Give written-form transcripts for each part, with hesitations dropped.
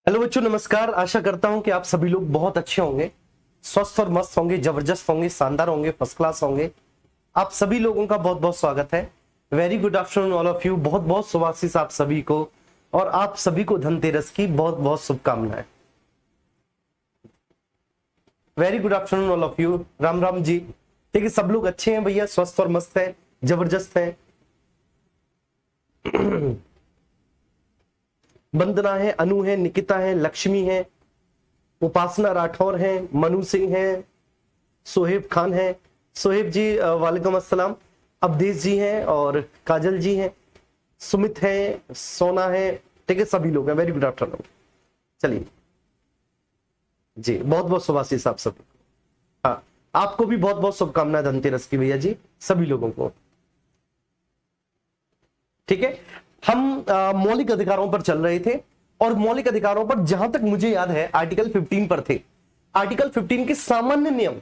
Hello बच्चों, नमस्कार। आशा करता हूं कि आप सभी लोग बहुत अच्छे होंगे, स्वस्थ और मस्त होंगे, जबरदस्त होंगे, शानदार होंगे, फर्स्ट क्लास होंगे। आप सभी लोगों का बहुत बहुत स्वागत है। Very good afternoon all of you. बहुत बहुत शुभाशीष आप सभी को, और आप सभी को धनतेरस की बहुत बहुत शुभकामनाएं। Very good afternoon all of you. Ram Ram ji. ठीक है, सब लोग अच्छे हैं भैया, स्वस्थ और मस्त है, जबरदस्त है। वंदना है, अनु है, निकिता है, लक्ष्मी है, उपासना राठौर है, मनु सिंह है, सोहेब खान है। सोहेब जी वालेकुम अस्सलाम। अवधेश जी हैं और काजल जी हैं, सुमित है, सोना है। ठीक है, सभी लोग हैं। Very good afternoon. चलिए जी, बहुत बहुत शुभाशीष आप सभी को। हाँ, आपको भी बहुत बहुत शुभकामनाएं धनतेरस की भैया जी, सभी लोगों को। ठीक है, हम मौलिक अधिकारों पर चल रहे थे, और मौलिक अधिकारों पर जहां तक मुझे याद है आर्टिकल 15 पर थे। आर्टिकल 15 के सामान्य नियम,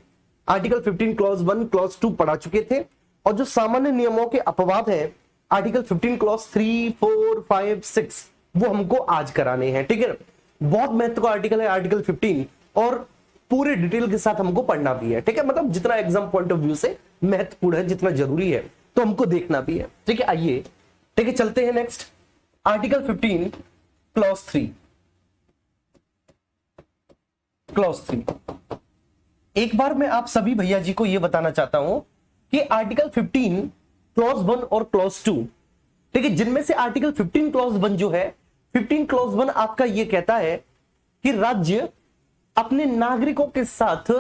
आर्टिकल 15 क्लॉज 1 क्लॉज 2 पढ़ा चुके थे, और जो सामान्य नियमों के अपवाद हैं आर्टिकल 15 क्लॉज 3, 4, 5, 6 वो हमको आज कराने हैं। ठीक है, बहुत महत्व का आर्टिकल है आर्टिकल 15, और पूरे डिटेल के साथ हमको पढ़ना भी है। ठीक है, मतलब जितना एग्जाम पॉइंट ऑफ व्यू से महत्वपूर्ण है, जितना जरूरी है, तो हमको देखना भी है। ठीक है, आइए ठीक है, चलते हैं नेक्स्ट। Article 15 clause 3। क्लॉज 3, एक बार मैं आप सभी भैया जी को यह बताना चाहता हूं कि आर्टिकल 15 क्लॉज 1 और क्लॉज 2, ठीक है, जिनमें से आर्टिकल 15 क्लॉज 1 जो है, 15 क्लॉज 1 आपका यह कहता है कि राज्य अपने नागरिकों के साथ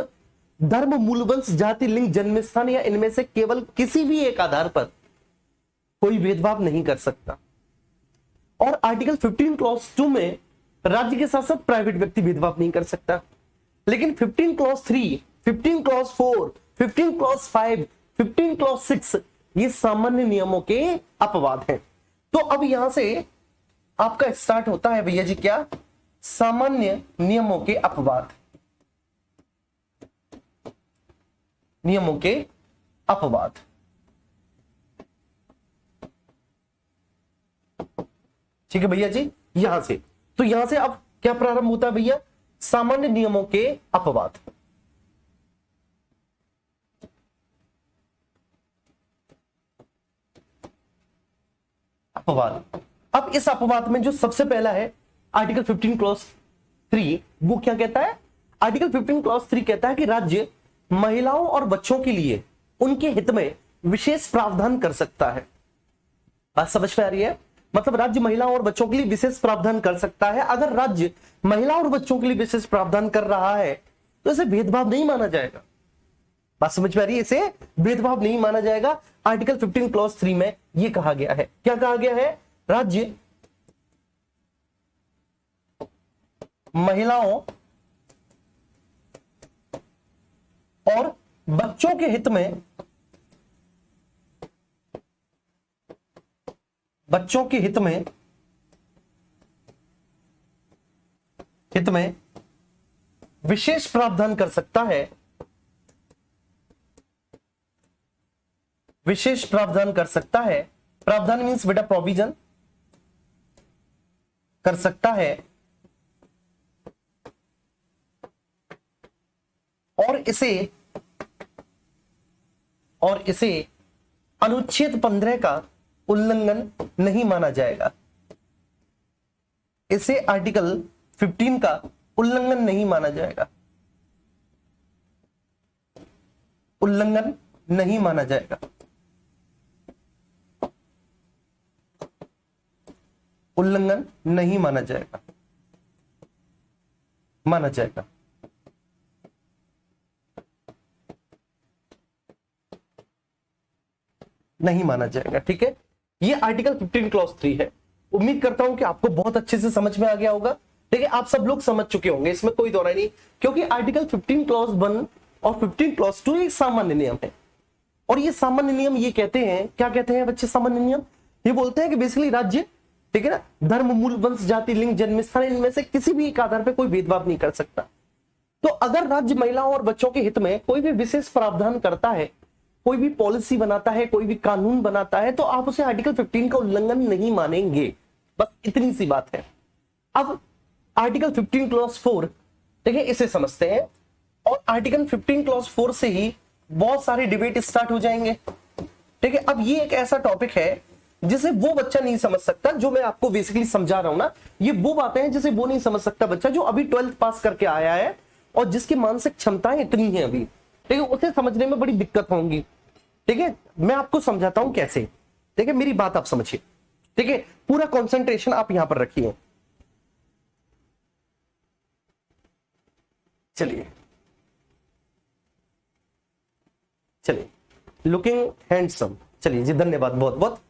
धर्म, मूलवंश, जाति, लिंग, जन्मस्थान या इनमें से केवल किसी भी एक आधार पर कोई भेदभाव नहीं कर सकता। और आर्टिकल 15 क्लॉज 2 में राज्य के साथ साथ प्राइवेट व्यक्ति भेदभाव नहीं कर सकता। लेकिन 15 क्लॉज 3, 15 क्लॉज 4, 15 क्लॉज 5, 15 क्लॉज 6 ये सामान्य नियमों के अपवाद हैं। तो अब यहां से आपका स्टार्ट होता है भैया जी, क्या? सामान्य नियमों के अपवाद। नियमों के अपवाद, ठीक है भैया जी। यहां से, तो यहां से अब क्या प्रारंभ होता है भैया? सामान्य नियमों के अपवाद। अपवाद, अब इस अपवाद में जो सबसे पहला है आर्टिकल 15 क्लॉज 3, वो क्या कहता है? आर्टिकल 15 क्लॉज 3 कहता है कि राज्य महिलाओं और बच्चों के लिए उनके हित में विशेष प्रावधान कर सकता है। बात समझ में आ रही है? मतलब राज्य महिलाओं और बच्चों के लिए विशेष प्रावधान कर सकता है। अगर राज्य महिलाओं और बच्चों के लिए विशेष प्रावधान कर रहा है तो इसे भेदभाव नहीं माना जाएगा। बात समझ में आ रही है? इसे भेदभाव नहीं माना जाएगा। आर्टिकल 15 क्लॉज 3 में यह कहा गया है। क्या कहा गया है? राज्य महिलाओं और बच्चों के हित में, बच्चों के हित में विशेष प्रावधान कर सकता है। विशेष प्रावधान कर सकता है। प्रावधान मीन्स बेटा प्रोविजन कर सकता है, और इसे अनुच्छेद 15 का उल्लंघन नहीं माना जाएगा। इसे आर्टिकल 15 का उल्लंघन नहीं माना जाएगा। उल्लंघन नहीं माना जाएगा। उल्लंघन नहीं माना जाएगा। माना जाएगा। नहीं माना जाएगा। ठीक है, ये आर्टिकल 15 क्लॉज 3 है। उम्मीद करता हूं कि आपको बहुत अच्छे से समझ में आ गया होगा। ठीक है, आप सब लोग समझ चुके होंगे, इसमें कोई दो राय नहीं, क्योंकि आर्टिकल 15 क्लॉज 1 और 15 क्लॉज 2 एक सामान्य नियम है। और ये सामान्य नियम ये कहते हैं, क्या कहते हैं बच्चे? सामान्य नियम ये बोलते हैं कि बेसिकली राज्य, ठीक है ना, धर्म, मूल, वंश, जाति, लिंग, जन्मस्थान इनमें से किसी भी एक आधार पर कोई भेदभाव नहीं कर सकता। तो अगर राज्य महिलाओं और बच्चों के हित में कोई भी विशेष प्रावधान करता है, कोई भी पॉलिसी बनाता है, कोई भी कानून बनाता है, तो आप उसे आर्टिकल 15 का उल्लंघन नहीं मानेंगे। बस इतनी सी बात है। अब आर्टिकल 15 क्लॉज 4, देखिए इसे समझते हैं, और आर्टिकल 15 क्लॉज 4 से ही बहुत सारे डिबेट स्टार्ट हो जाएंगे। ठीक है, अब ये एक ऐसा टॉपिक है जिसे वो बच्चा नहीं समझ सकता जो मैं आपको बेसिकली समझा रहा हूं ना, ये वो बातें हैं जिसे वो नहीं समझ सकता बच्चा जो अभी 12th पास करके आया है और जिसकी मानसिक क्षमताएं इतनी है अभी, ठीक है, उसे समझने में बड़ी दिक्कत होंगी। ठीक है, मैं आपको समझाता हूं कैसे। ठीक है, मेरी बात आप समझिए। ठीक है, पूरा कंसंट्रेशन आप यहां पर रखिए। चलिए चलिए, लुकिंग हैंडसम, चलिए जी, धन्यवाद बहुत बहुत।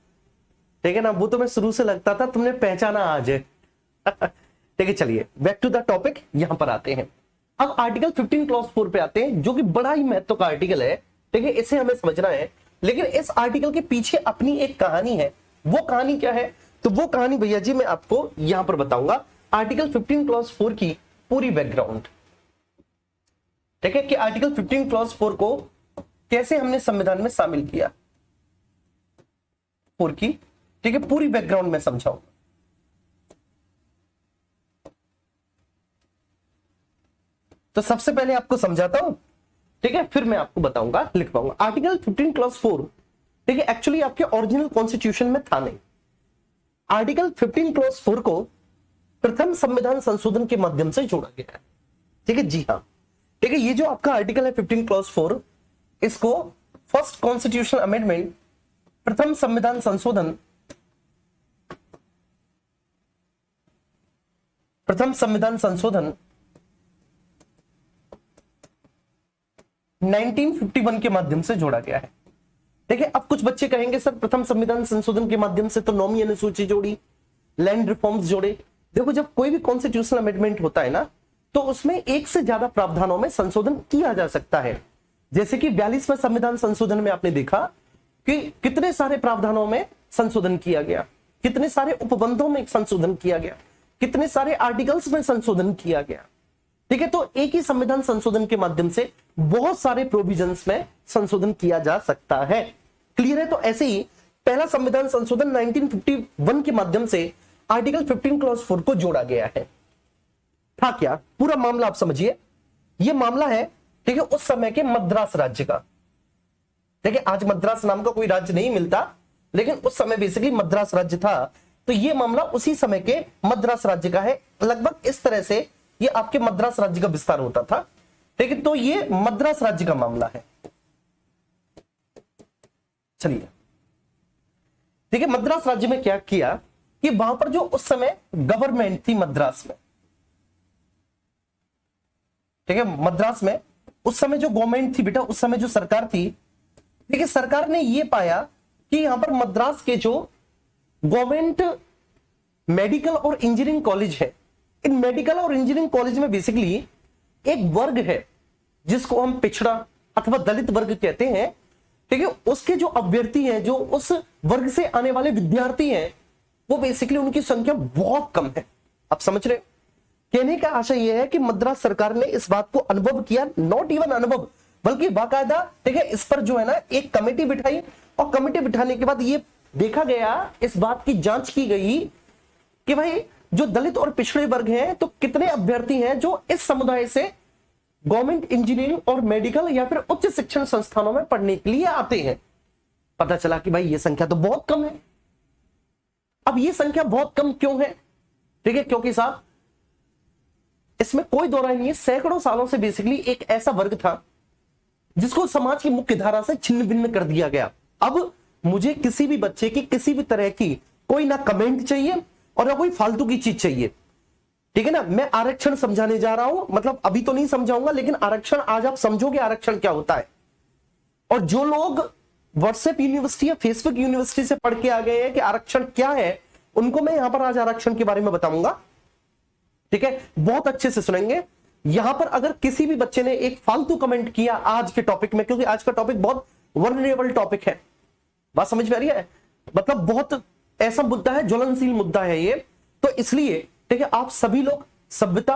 ठीक है ना, वो तो मैं शुरू से लगता था तुमने पहचाना आज है। ठीक है, चलिए बैक टू द टॉपिक, यहां पर आते हैं। अब आर्टिकल 15 क्लॉज 4 पे आते हैं, जो कि बड़ा ही महत्व का आर्टिकल है। ठीक है, इसे हमें समझना है, लेकिन इस आर्टिकल के पीछे अपनी एक कहानी है। वो कहानी क्या है? तो वो कहानी भैया जी मैं आपको यहां पर बताऊंगा, आर्टिकल 15 क्लॉज 4 की पूरी बैकग्राउंड। ठीक है, कि आर्टिकल 15 क्लॉज 4 को कैसे हमने संविधान में शामिल किया, 4 की, ठीक है, पूरी बैकग्राउंड में समझाऊंगा। तो सबसे पहले आपको समझाता हूं, ठीक है, फिर मैं आपको बताऊंगा, लिख पाऊंगा। आर्टिकल 15 क्लॉज 4, ठीक है, एक्चुअली आपके ओरिजिनल कॉन्स्टिट्यूशन में था नहीं। आर्टिकल 15 क्लॉज 4 को प्रथम संविधान संशोधन के माध्यम से जोड़ा गया है। ठीक है, जी हाँ, ठीक है, ये जो आपका आर्टिकल है 15 क्लॉज 4, इसको फर्स्ट कॉन्स्टिट्यूशन अमेंडमेंट, प्रथम संविधान संशोधन, प्रथम संविधान संशोधन 1951 के माध्यम से जोड़ा गया है। देखिए, अब कुछ बच्चे कहेंगे सर प्रथम संविधान संशोधन के माध्यम से तो नौवीं अनुसूची जोड़ी, लैंड रिफॉर्म्स जोड़े। देखो, जब कोई भी कॉन्स्टिट्यूशनल अमेंडमेंट होता है ना, तो उसमें एक से ज्यादा प्रावधानों में संशोधन किया जा सकता है। जैसे कि 42वें संविधान संशोधन में आपने देखा कि कितने सारे प्रावधानों में संशोधन किया गया, कितने सारे उपबंधों में संशोधन किया गया, कितने सारे आर्टिकल्स में संशोधन किया गया। ठीक है, तो एक ही संविधान संशोधन के माध्यम से बहुत सारे प्रोविजंस में संशोधन किया जा सकता है। क्लियर है? तो ऐसे ही पहला संविधान संशोधन 1951 के माध्यम से आर्टिकल 15 क्लॉज 4 को जोड़ा गया है। था क्या? पूरा मामला आप समझिए। यह मामला है, ठीक है, उस समय के मद्रास राज्य का। देखिए, आज मद्रास नाम का कोई राज्य नहीं मिलता, लेकिन उस समय बेसिकली मद्रास राज्य था। तो यह मामला उसी समय के मद्रास राज्य का है। लगभग इस तरह से ये आपके मद्रास राज्य का विस्तार होता था। ठीक है, तो ये मद्रास राज्य का मामला है। चलिए, ठीक है, मद्रास राज्य में क्या किया कि वहां पर जो उस समय गवर्नमेंट थी मद्रास में, ठीक है, मद्रास में उस समय जो गवर्नमेंट थी बेटा, उस समय जो सरकार थी, ठीक है, सरकार ने ये पाया कि यहां पर मद्रास के जो गवर्नमेंट मेडिकल और इंजीनियरिंग कॉलेज है, इन मेडिकल और इंजीनियरिंग कॉलेज में बेसिकली एक वर्ग है जिसको हम पिछड़ा अथवा दलित वर्ग कहते हैं। ठीक है, उसके जो अभ्यर्थी हैं, जो उस वर्ग से आने वाले विद्यार्थी हैं, वो बेसिकली उनकी संख्या बहुत कम है। आप समझ रहे? कहने का आशय यह है कि मद्रास सरकार ने इस बात को अनुभव किया, नॉट इवन अनुभव, बल्कि बाकायदा, ठीक है, इस पर जो है ना एक कमेटी बिठाई, और कमेटी बिठाने के बाद ये देखा गया, इस बात की जांच की गई कि भाई जो दलित और पिछड़े वर्ग हैं, तो कितने अभ्यर्थी हैं जो इस समुदाय से गवर्नमेंट इंजीनियरिंग और मेडिकल या फिर उच्च शिक्षण संस्थानों में पढ़ने के लिए आते हैं। पता चला कि भाई ये संख्या तो बहुत कम है। अब ये संख्या बहुत कम क्यों है? ठीक है, क्योंकि साहब इसमें कोई दो राय नहीं है, सैकड़ों सालों से बेसिकली एक ऐसा वर्ग था जिसको समाज की मुख्य धारा से छिन्न भिन्न कर दिया गया। अब मुझे किसी भी बच्चे की किसी भी तरह की कोई ना कमेंट चाहिए और ना कोई फालतू की चीज चाहिए। ठीक है ना, मैं आरक्षण समझाने जा रहा हूं, मतलब अभी तो नहीं समझाऊंगा, लेकिन आरक्षण आज आप समझोगे आरक्षण क्या होता है। और जो लोग व्हाट्सएप यूनिवर्सिटी या फेसबुक यूनिवर्सिटी से पढ़ के आ गए हैं कि आरक्षण क्या है, उनको मैं यहां पर आज आरक्षण के बारे में बताऊंगा। ठीक है, बहुत अच्छे से सुनेंगे। यहां पर अगर किसी भी बच्चे ने एक फालतू कमेंट किया आज के टॉपिक में, क्योंकि आज का टॉपिक बहुत वर्नरेबल टॉपिक है, बात समझ में आ रही है, मतलब बहुत ऐसा मुद्दा है, ज्वलनशील मुद्दा है ये, तो इसलिए ठीक है, आप सभी लोग सभ्यता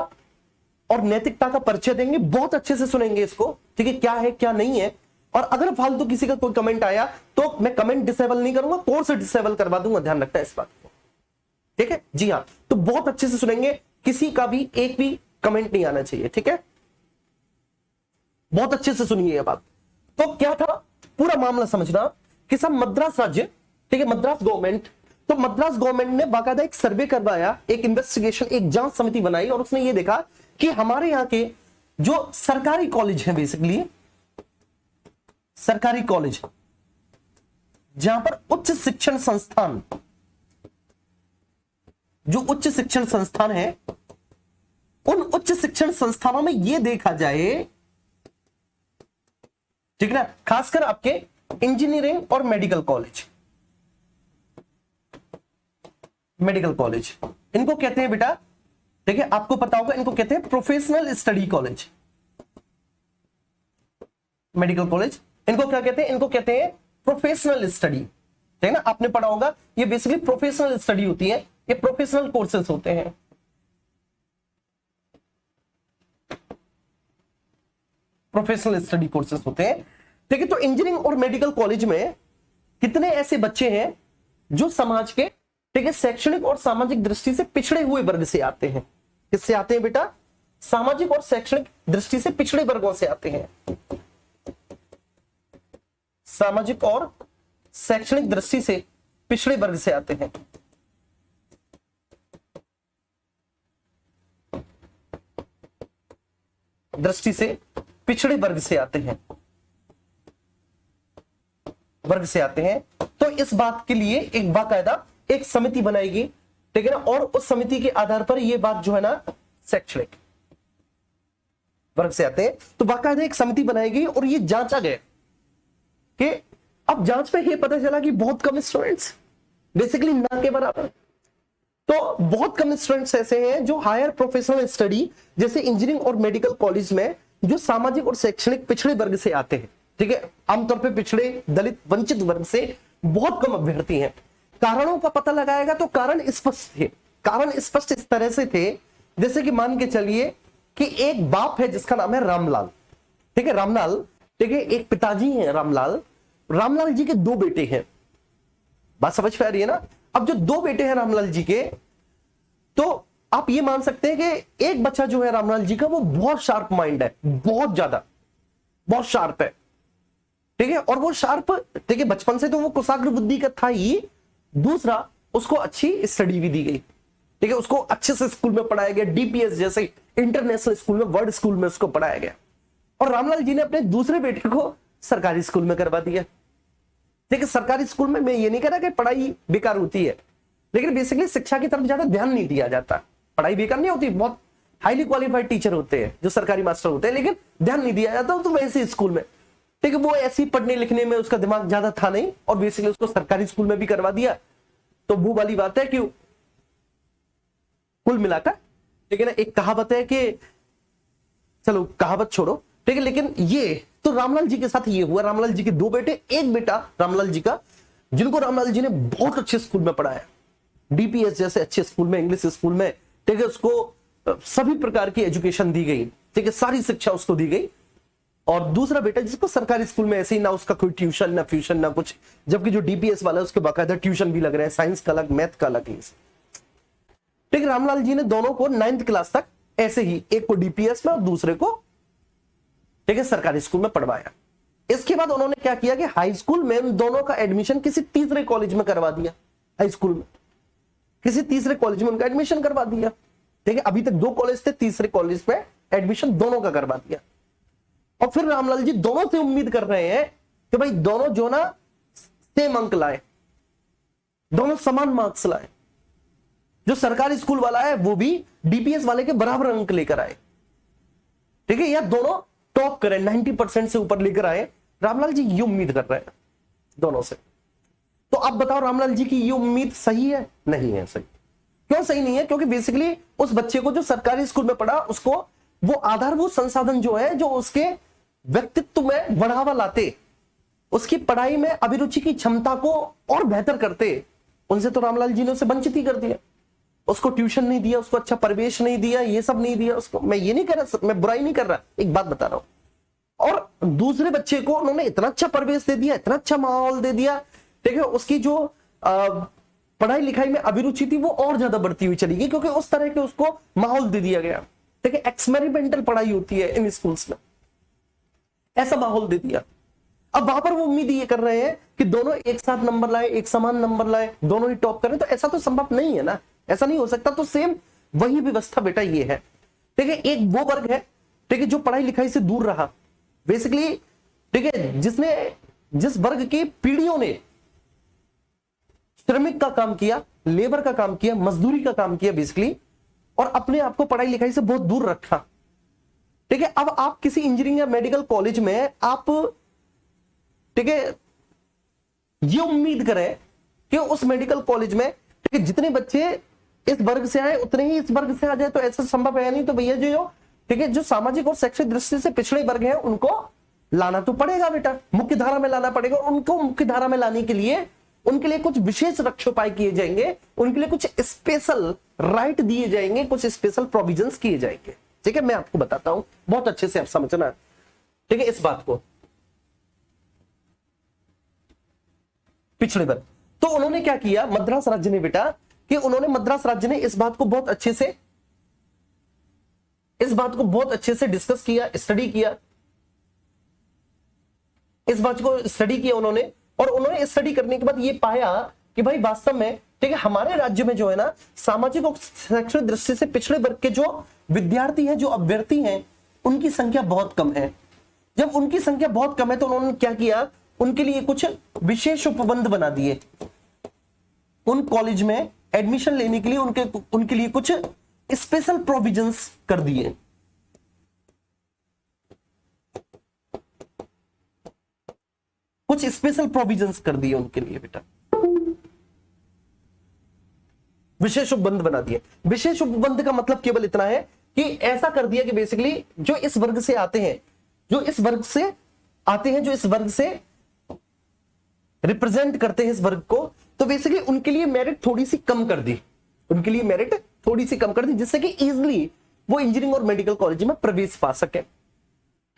और नैतिकता का परिचय देंगे, बहुत अच्छे से सुनेंगे इसको। ठीक है, क्या है क्या नहीं है। और अगर फालतू किसी का कोई कमेंट आया तो मैं कमेंट डिसेबल नहीं करूंगा, कोर्स डिसेबल करवा दूंगा, ध्यान रखना इस बात को। ठीक है, जी हाँ, तो बहुत अच्छे से सुनेंगे किसी का भी एक भी कमेंट नहीं आना चाहिए, ठीक है? बहुत अच्छे से सुनिए ये बात। तो क्या था पूरा मामला समझना कि सब मद्रास राज्य, ठीक है, मद्रास गवर्नमेंट, तो मद्रास गवर्नमेंट ने बाकायदा एक सर्वे करवाया, एक इन्वेस्टिगेशन, एक जांच समिति बनाई और उसने ये देखा कि हमारे यहां के जो सरकारी कॉलेज हैं, बेसिकली सरकारी कॉलेज जहां पर उच्च शिक्षण संस्थान, जो उच्च शिक्षण संस्थान है, उन उच्च शिक्षण संस्थानों में यह देखा जाए, ठीक है ना, खासकर आपके इंजीनियरिंग और मेडिकल कॉलेज, मेडिकल कॉलेज इनको कहते हैं बेटा, ठीक है, आपको पता होगा इनको कहते हैं professional study college. Medical college इनको क्या कहते हैं? इनको कहते हैं प्रोफेशनल स्टडी, ठीक है ना, आपने पढ़ा होगा। ये बेसिकली प्रोफेशनल स्टडी होती है, ये प्रोफेशनल कोर्सेज होते हैं। प्रोफेशनल स्टडी कोर्सेज होते हैं, ठीक है। तो इंजीनियरिंग और मेडिकल कॉलेज में कितने ऐसे बच्चे हैं जो समाज के, ठीक है, शैक्षणिक और सामाजिक दृष्टि से पिछड़े हुए वर्ग से आते हैं? किससे आते हैं बेटा? सामाजिक और शैक्षणिक दृष्टि से पिछड़े वर्गों से आते हैं। सामाजिक और शैक्षणिक दृष्टि से पिछड़े वर्ग से आते हैं। दृष्टि से पिछड़े वर्ग से आते हैं, वर्ग से आते हैं। तो इस बात के लिए एक बाकायदा एक समिति बनाएगी, ठीक है ना, और उस समिति के आधार पर यह बात जो है ना, शैक्षणिक वर्ग से आते हैं, तो बाकायदा एक समिति बनाएगी और ये जांचा गया कि अब जांच में यह पता चला कि बहुत कम स्टूडेंट्स, बेसिकली ना के बराबर, तो बहुत कम स्टूडेंट्स ऐसे हैं जो हायर प्रोफेशनल स्टडी जैसे इंजीनियरिंग और मेडिकल कॉलेज में जो सामाजिक और शैक्षणिक पिछड़े वर्ग से आते हैं, ठीक है, आमतौर पे पिछड़े, दलित, वंचित वर्ग से बहुत कम अभ्यर्थी हैं। कारणों का पता लगाएगा तो कारण स्पष्ट थे। कारण स्पष्ट इस तरह से थे, जैसे कि मान के चलिए कि एक बाप है जिसका नाम है रामलाल, ठीक है, रामलाल, ठीक है, एक पिताजी हैं रामलाल, रामलाल जी के दो बेटे हैं। बात समझ पा रही है ना? अब जो दो बेटे हैं रामलाल जी के, तो आप ये मान सकते हैं कि एक बच्चा जो है रामलाल जी का वो बहुत शार्प माइंड है, बहुत ज्यादा, बहुत शार्प है, ठीक है, और वो शार्प, ठीक है, बचपन से तो वो कुशाग्र बुद्धि का था ही, दूसरा उसको अच्छी स्टडी भी दी गई, ठीक है, उसको अच्छे से स्कूल में पढ़ाया गया, डीपीएस जैसे इंटरनेशनल स्कूल में, वर्ल्ड स्कूल में उसको पढ़ाया गया। और रामलाल जी ने अपने दूसरे बेटे को सरकारी स्कूल में करवा दिया, ठीक है। सरकारी स्कूल में मैं ये नहीं कह रहा कि पढ़ाई बेकार होती है, लेकिन बेसिकली शिक्षा की तरफ ज्यादा ध्यान नहीं दिया जाता। पढ़ाई बेकार नहीं होती, बहुत हाईली क्वालिफाइड टीचर होते हैं जो सरकारी मास्टर होते हैं, लेकिन ध्यान नहीं दिया जाता। तो वैसे स्कूल में, ठीक है, वो ऐसे ही पढ़ने लिखने में उसका दिमाग ज्यादा था नहीं, और बेसिकली उसको सरकारी स्कूल में भी करवा दिया। तो वो वाली बात है कि कुल मिलाकर, ठीक है ना, एक कहावत है कि, चलो कहावत छोड़ो, ठीक है, लेकिन ये तो रामलाल जी के साथ ये हुआ। रामलाल जी के दो बेटे, एक बेटा रामलाल जी का जिनको रामलाल जी ने बहुत अच्छे स्कूल में पढ़ाया, डीपीएस जैसे अच्छे स्कूल में, इंग्लिश स्कूल में, ठीक है, उसको सभी प्रकार की एजुकेशन दी गई, ठीक है, सारी शिक्षा उसको दी गई। और दूसरा बेटा जिसको सरकारी स्कूल में ऐसे ही ना उसका कोई ट्यूशन ना फ्यूशन ना कुछ, जबकि जो डीपीएस वाला है उसके बाकायदा ट्यूशन भी लग रहे हैं, साइंस का अलग, मैथ का अलग। ठीक, रामलाल जी ने दोनों को 9th क्लास तक ऐसे ही, एक को डीपीएस में और दूसरे को, ठीक है, सरकारी स्कूल में पढ़वाया। इसके बाद उन्होंने क्या किया कि हाई स्कूल में उन दोनों का एडमिशन किसी तीसरे कॉलेज में करवा दिया। हाई स्कूल में किसी तीसरे कॉलेज में उनका एडमिशन करवा दिया, ठीक है। अभी तक 2 कॉलेज थे, तीसरे कॉलेज में एडमिशन दोनों का करवा दिया। और फिर रामलाल जी दोनों से उम्मीद कर रहे हैं कि भाई दोनों जो ना सेम अंक लाए, दोनों समान मार्क्स लाए। जो सरकारी स्कूल वाला है वो भी डीपीएस वाले के बराबर अंक लेकर आए, ठीक है, या दोनों टॉप करें, 90% से ऊपर लेकर आए। रामलाल जी ये उम्मीद कर रहे हैं दोनों से। तो अब बताओ रामलाल जी की ये उम्मीद सही है? नहीं है सही। क्यों सही नहीं है? क्योंकि बेसिकली उस बच्चे को जो सरकारी स्कूल में पढ़ा, उसको वो आधारभूत संसाधन जो है, जो उसके व्यक्तित्व में बढ़ावा लाते, उसकी पढ़ाई में अभिरुचि की क्षमता को और बेहतर करते, उनसे तो रामलाल जी ने उसे वंचित ही कर दिया। उसको ट्यूशन नहीं दिया, उसको अच्छा परिवेश नहीं दिया, ये सब नहीं दिया उसको। मैं ये नहीं कह रहा, मैं बुराई नहीं कर रहा, एक बात बता रहा हूं। और दूसरे बच्चे को उन्होंने इतना अच्छा परिवेश दे दिया, इतना अच्छा माहौल दे दिया, ठीक है, उसकी जो पढ़ाई लिखाई में अभिरुचि थी वो और ज्यादा बढ़ती हुई चली गई, क्योंकि उस तरह के उसको माहौल दे दिया गया। देखिए एक्सपेरिमेंटल पढ़ाई होती है इन स्कूल्स में, ऐसा माहौल दे दिया। अब वहां पर वो उम्मीद ये कर रहे हैं कि दोनों एक साथ नंबर लाए, एक समान नंबर लाए, दोनों ही टॉप करें, तो ऐसा तो संभव नहीं है ना, ऐसा नहीं हो सकता। तो सेम वही व्यवस्था बेटा ये है। ठीक है, एक वो वर्ग है, ठीक है, जो पढ़ाई लिखाई से दूर रहा बेसिकली, ठीक है, जिस वर्ग की पीढ़ियों ने श्रमिक का काम किया, लेबर का काम किया, मजदूरी का काम किया बेसिकली, और अपने आप को पढ़ाई लिखाई से बहुत दूर रखा। ठीक है, अब आप किसी इंजीनियरिंग या मेडिकल कॉलेज में आप, ठीक है, ये उम्मीद करें कि उस मेडिकल कॉलेज में, ठीक है, जितने बच्चे इस वर्ग से आए उतने ही इस वर्ग से आ जाए, तो ऐसा संभव है नहीं। तो भैया जो ठीक है, जो सामाजिक और शैक्षिक दृष्टि से पिछड़े वर्ग हैं उनको लाना तो पड़ेगा बेटा, मुख्य धारा में लाना पड़ेगा। उनको मुख्य धारा में लाने के लिए उनके लिए कुछ विशेष रक्षोपाय किए जाएंगे, उनके लिए कुछ स्पेशल राइट दिए जाएंगे, कुछ स्पेशल प्रोविजंस किए जाएंगे। ठीक है, मैं आपको बताता हूं, बहुत अच्छे से आप समझना, ठीक है, इस बात को। पिछड़े वर्ग, तो उन्होंने क्या किया मद्रास राज्य ने बेटा, कि उन्होंने मद्रास राज्य ने इस बात को बहुत अच्छे से डिस्कस किया, स्टडी किया, इस बात को स्टडी किया उन्होंने। और उन्होंने स्टडी करने के बाद ये पाया कि भाई वास्तव में, ठीक है, हमारे राज्य में जो है ना, सामाजिक और शैक्षणिक दृष्टि से पिछड़े वर्ग के जो विद्यार्थी हैं, जो अभ्यर्थी हैं, उनकी संख्या बहुत कम है। जब उनकी संख्या बहुत कम है तो उन्होंने क्या किया, उनके लिए कुछ विशेष उपबंध बना दिए। उन कॉलेज में एडमिशन लेने के लिए उनके लिए कुछ स्पेशल प्रोविजंस कर दिए। कुछ स्पेशल प्रोविजंस कर दिए उनके लिए बेटा, विशेष उपबंध बना दिए। विशेष उपबंध का मतलब केवल इतना है कि ऐसा कर दिया कि बेसिकली जो इस वर्ग से आते हैं, जो इस वर्ग से रिप्रेजेंट करते हैं इस वर्ग को, तो बेसिकली उनके लिए मेरिट थोड़ी सी कम कर दी, जिससे कि इजीली वो इंजीनियरिंग और मेडिकल कॉलेज में प्रवेश पा सके।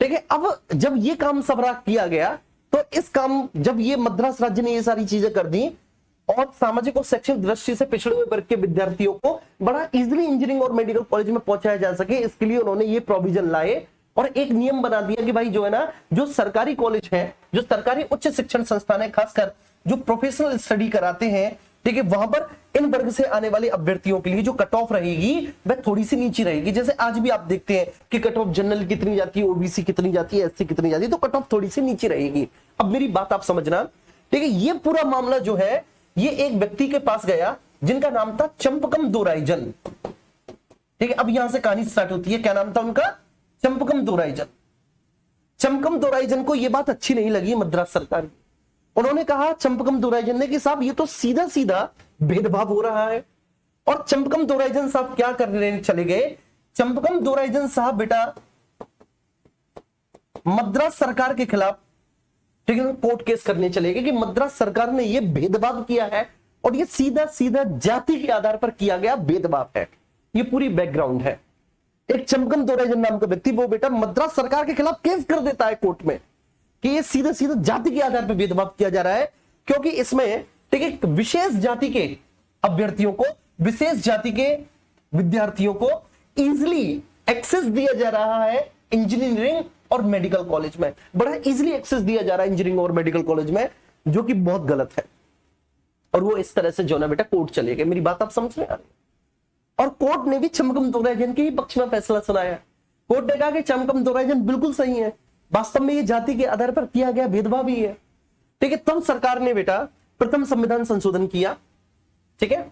ठीक है, अब जब ये काम सबरा किया गया, तो इस काम, जब ये मद्रास राज्य ने ये सारी चीजें कर दी और सामाजिक और शैक्षणिक दृष्टि से पिछड़े हुए वर्ग के विद्यार्थियों को बड़ा इजीली इंजीनियरिंग और मेडिकल कॉलेज में पहुंचाया जा सके, इसके लिए उन्होंने ये प्रोविजन लाए और एक नियम बना दिया कि भाई जो है ना, जो सरकारी कॉलेज है, जो सरकारी उच्च शिक्षण संस्थान है, खासकर जो प्रोफेशनल स्टडी कराते हैं, ठीक है, वहां पर इन वर्ग से आने वाले अभ्यर्थियों के लिए जो कट ऑफ रहेगी वह थोड़ी सी नीचे रहेगी। जैसे आज भी आप देखते हैं कि कट ऑफ जनरल कितनी जाती है, ओबीसी कितनी जाती है, एससी कितनी जाती है, तो कट ऑफ थोड़ी सी नीचे रहेगी। अब मेरी बात आप समझना, ठीक है, ये पूरा मामला जो है, ये एक व्यक्ति के पास गया जिनका नाम था चंपकम दोराइजन। ठीक है, अब यहां से कहानी स्टार्ट होती है। क्या नाम था उनका? चंपकम दोराइजन। चंपकम दोराइजन को यह बात अच्छी नहीं लगी मद्रास सरकार की। उन्होंने कहा चंपकम दोराइजन ने कि साहब ये तो सीधा सीधा भेदभाव हो रहा है। और चंपकम दोराइजन साहब क्या करने चले गए? चंपकम दोराइजन साहब बेटा मद्रास सरकार के खिलाफ, ठीक है, कोर्ट केस करने चले गए कि मद्रास सरकार ने यह भेदभाव किया है और यह सीधा सीधा जाति के आधार पर किया गया भेदभाव है। यह पूरी बैकग्राउंड है। एक चंपकम दोराइजन नाम का व्यक्ति, वो बेटा मद्रास सरकार के खिलाफ केस कर देता है कोर्ट में कि ये सीधा सीधा जाति के आधार पर भेदभाव किया जा रहा है, क्योंकि इसमें, ठीक है, विशेष जाति के अभ्यर्थियों को, विशेष जाति के विद्यार्थियों को इजिली एक्सेस दिया जा रहा है इंजीनियरिंग और मेडिकल कॉलेज में। बड़ा इजिली एक्सेस दिया जा रहा है इंजीनियरिंग और मेडिकल कॉलेज में, जो कि बहुत गलत है। और वो इस तरह से जो ना बेटा कोर्ट चले गए। मेरी बात आप समझ में आ रही है? और कोर्ट ने भी चंपकम दोराइजन के ही पक्ष में फैसला सुनाया। कोर्ट ने कहा कि चंपकम दोराइजन बिल्कुल सही है, वास्तव में ये जाति के आधार पर किया गया भेदभाव ही है। ठीक है, तब सरकार ने बेटा प्रथम संविधान संशोधन किया। ठीक है,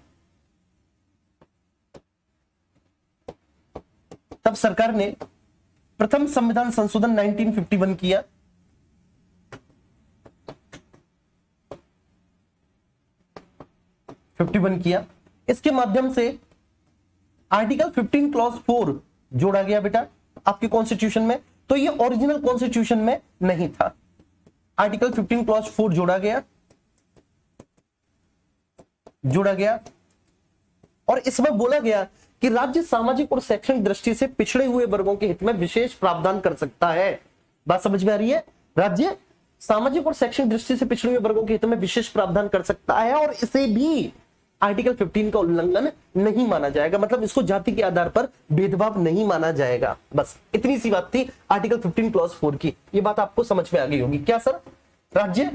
तब सरकार ने प्रथम संविधान संशोधन 1951 किया। इसके माध्यम से आर्टिकल 15 क्लॉज 4 जोड़ा गया बेटा आपके कॉन्स्टिट्यूशन में। तो ये ओरिजिनल कॉन्स्टिट्यूशन में नहीं था। आर्टिकल 15 क्लॉज 4 जोड़ा गया और इसमें बोला गया कि राज्य सामाजिक और शैक्षणिक दृष्टि से पिछड़े हुए वर्गों के हित में विशेष प्रावधान कर सकता है। बात समझ में आ रही है? राज्य सामाजिक और शैक्षणिक दृष्टि से पिछड़े हुए वर्गों के हित में विशेष प्रावधान कर सकता है और इसे भी आर्टिकल 15 का उल्लंघन नहीं माना जाएगा, मतलब इसको जाति के आधार पर भेदभाव नहीं माना जाएगा। बस इतनी सी बात थी आर्टिकल 15 क्लॉज 4 की। ये बात आपको समझ में आ गई होगी क्या सर? राज्य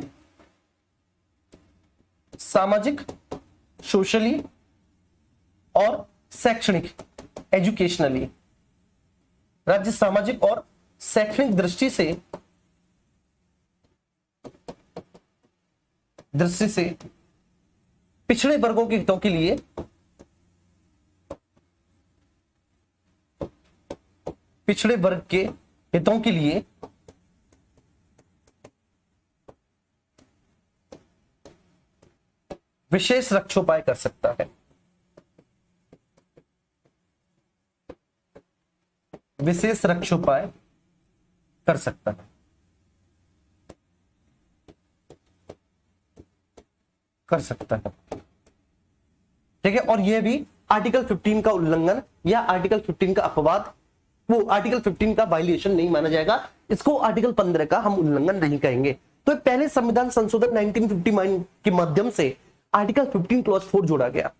सामाजिक, सोशली और शैक्षणिक, एजुकेशनली, राज्य सामाजिक और शैक्षणिक दृष्टि से पिछड़े वर्गों के हितों के लिए पिछड़े वर्ग के हितों के लिए विशेष रक्षोपाय कर सकता है। विशेष रक्षोपाय कर सकता है, कर सकता है, ठीक है। और यह भी आर्टिकल 15 का उल्लंघन या आर्टिकल 15 का अपवाद, वो आर्टिकल 15 का वायलेशन नहीं माना जाएगा, इसको आर्टिकल 15 का हम उल्लंघन नहीं कहेंगे। तो पहले संविधान संशोधन 1959 के माध्यम से आर्टिकल 15 क्लॉज 4 जोड़ा गया।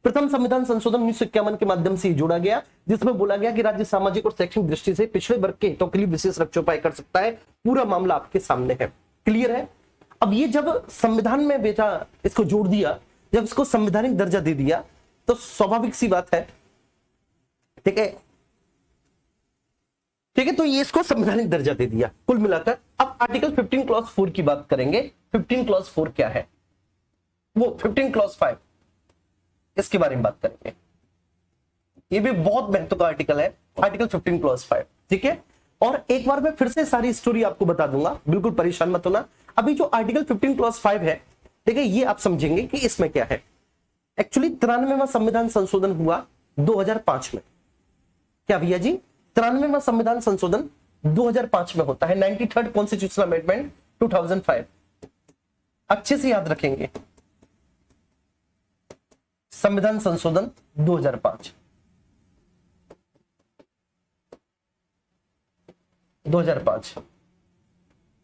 प्रथम संविधान संशोधन 1951 के माध्यम से जोड़ा गया, जिसमें बोला गया कि राज्य सामाजिक और शैक्षणिक दृष्टि से पिछड़े वर्ग के हितों के लिए विशेष रक्षोपाय कर सकता है। पूरा मामला आपके सामने है, क्लियर है। अब ये जब संविधान में बेटा इसको जोड़ दिया, जब इसको संवैधानिक दर्जा दे दिया, तो स्वाभाविक सी बात है, ठीक है, ठीक है, तो ये इसको संवैधानिक दर्जा दे दिया कुल मिलाकर। अब आर्टिकल 15 क्लॉज 4 की बात करेंगे। 15 क्लॉज 4 क्या है? वो 15 क्लॉज 5, इसके बारे में बात करेंगे। ये भी बहुत महत्व का आर्टिकल है, आर्टिकल 15 क्लॉज 5, ठीक है। और एक बार मैं फिर से सारी स्टोरी आपको बता दूंगा, बिल्कुल परेशान मत होना। अभी जो आर्टिकल 15 क्लॉज 5 है, ठीक है, ये आप समझेंगे कि इसमें क्या है। एक्चुअली 93वां संविधान संशोधन हुआ 2005 में। क्या भैया जी? 93वां संविधान संशोधन 2005 में होता है, 93rd कॉन्स्टिट्यूशनल अमेंडमेंट 2005। अच्छे से याद रखेंगे, संविधान संशोधन 2005।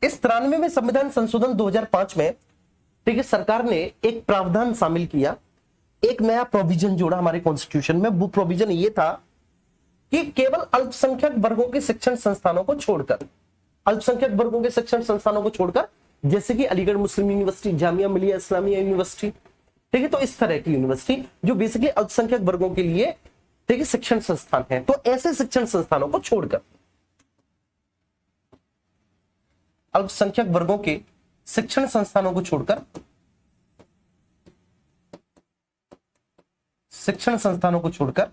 इस 93वें संविधान संशोधन 2005 में, ठीक है, सरकार ने एक प्रावधान शामिल किया, एक नया प्रोविजन जोड़ा हमारे कॉन्स्टिट्यूशन में। वो प्रोविजन ये था कि केवल अल्पसंख्यक वर्गों के शिक्षण संस्थानों को छोड़कर, अल्पसंख्यक वर्गों के शिक्षण संस्थानों को छोड़कर, जैसे कि अलीगढ़ मुस्लिम यूनिवर्सिटी, जामिया मिलिया इस्लामिया यूनिवर्सिटी, ठीक है, तो इस तरह की यूनिवर्सिटी जो बेसिकली अल्पसंख्यक वर्गों के लिए, ठीक है, शिक्षण संस्थान है, तो ऐसे शिक्षण संस्थानों को छोड़कर, अल्पसंख्यक वर्गों के शिक्षण संस्थानों को छोड़कर, शिक्षण संस्थानों को छोड़कर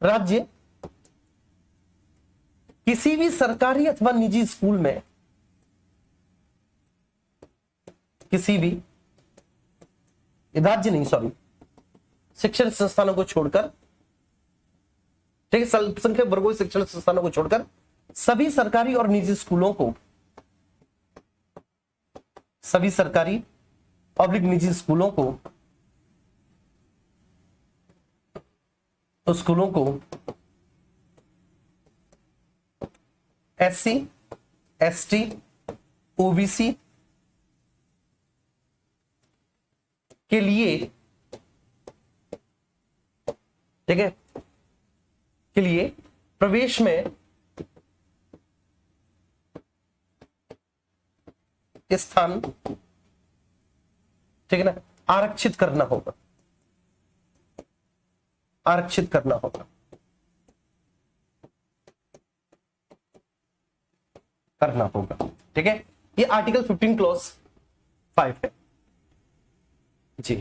राज्य किसी भी सरकारी अथवा निजी स्कूल में, किसी भी राज्य नहीं, सॉरी, शिक्षण संस्थानों को छोड़कर, ठीक है, अल्पसंख्यक वर्गों के शिक्षण संस्थानों को छोड़कर सभी सरकारी और निजी स्कूलों को, सभी सरकारी और निजी स्कूलों को, तो स्कूलों को SC, ST, OBC के लिए, ठीक है, के लिए प्रवेश में स्थान, ठीक है ना, आरक्षित करना होगा, आरक्षित करना होगा, करना होगा, ठीक है। ये आर्टिकल 15 क्लॉज 5 है जी,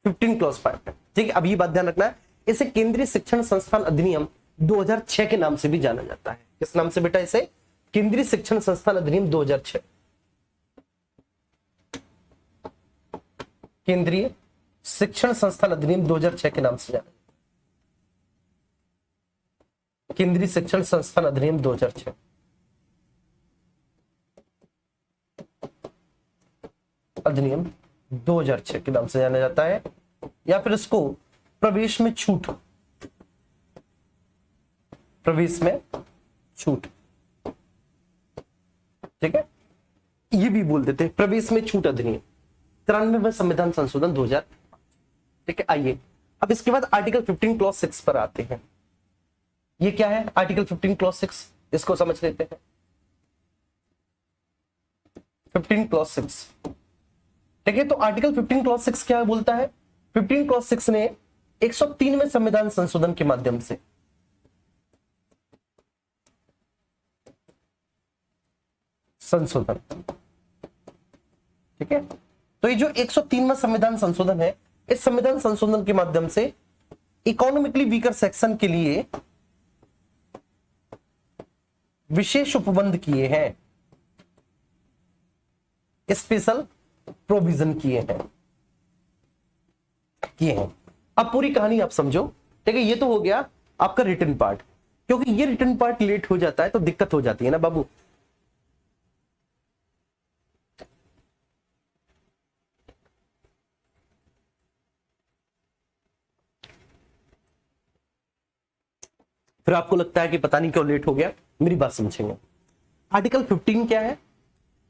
15 क्लॉज 5 है, ठीक है। अब ये बात ध्यान रखना है, इसे केंद्रीय शिक्षण संस्थान अधिनियम 2006 के नाम से भी जाना जाता है। किस नाम से बेटा? इसे केंद्रीय शिक्षण संस्थान अधिनियम 2006, केंद्रीय शिक्षण संस्थान अधिनियम 2006 के नाम से जाना, केंद्रीय शिक्षण संस्थान अधिनियम 2006, अधिनियम 2006 के नाम से जाना जाता है, या फिर इसको प्रवेश में छूट, प्रवेश में छूट, ठीक है, ये भी बोल देते हैं प्रवेश में छूट अधिनियम 93वां संविधान संशोधन 2000, ठीक है। आइए अब इसके बाद आर्टिकल 15 क्लॉज 6 पर आते हैं। ये क्या है आर्टिकल 15 क्लॉज 6, इसको समझ लेते हैं। 15 क्लॉज 6, ठीक है। तो आर्टिकल 15 क्लॉज 6 क्या बोलता है? 15 क्लॉज 6 ने 103वें संविधान संशोधन के माध्यम से संशोधन, ठीक है। तो ये जो 103वां संविधान संशोधन है, इस संविधान संशोधन के माध्यम से इकोनॉमिकली वीकर सेक्शन के लिए विशेष उपबंध किए हैं, स्पेशल प्रोविजन किए हैं। अब पूरी कहानी आप समझो, ठीक है। ये तो हो गया आपका रिटन पार्ट, क्योंकि ये रिटन पार्ट लेट हो जाता है तो दिक्कत हो जाती है ना बाबू। फिर आपको लगता है कि पता नहीं क्यों लेट हो गया, मेरी बात समझेंगे। आर्टिकल 15 क्या है?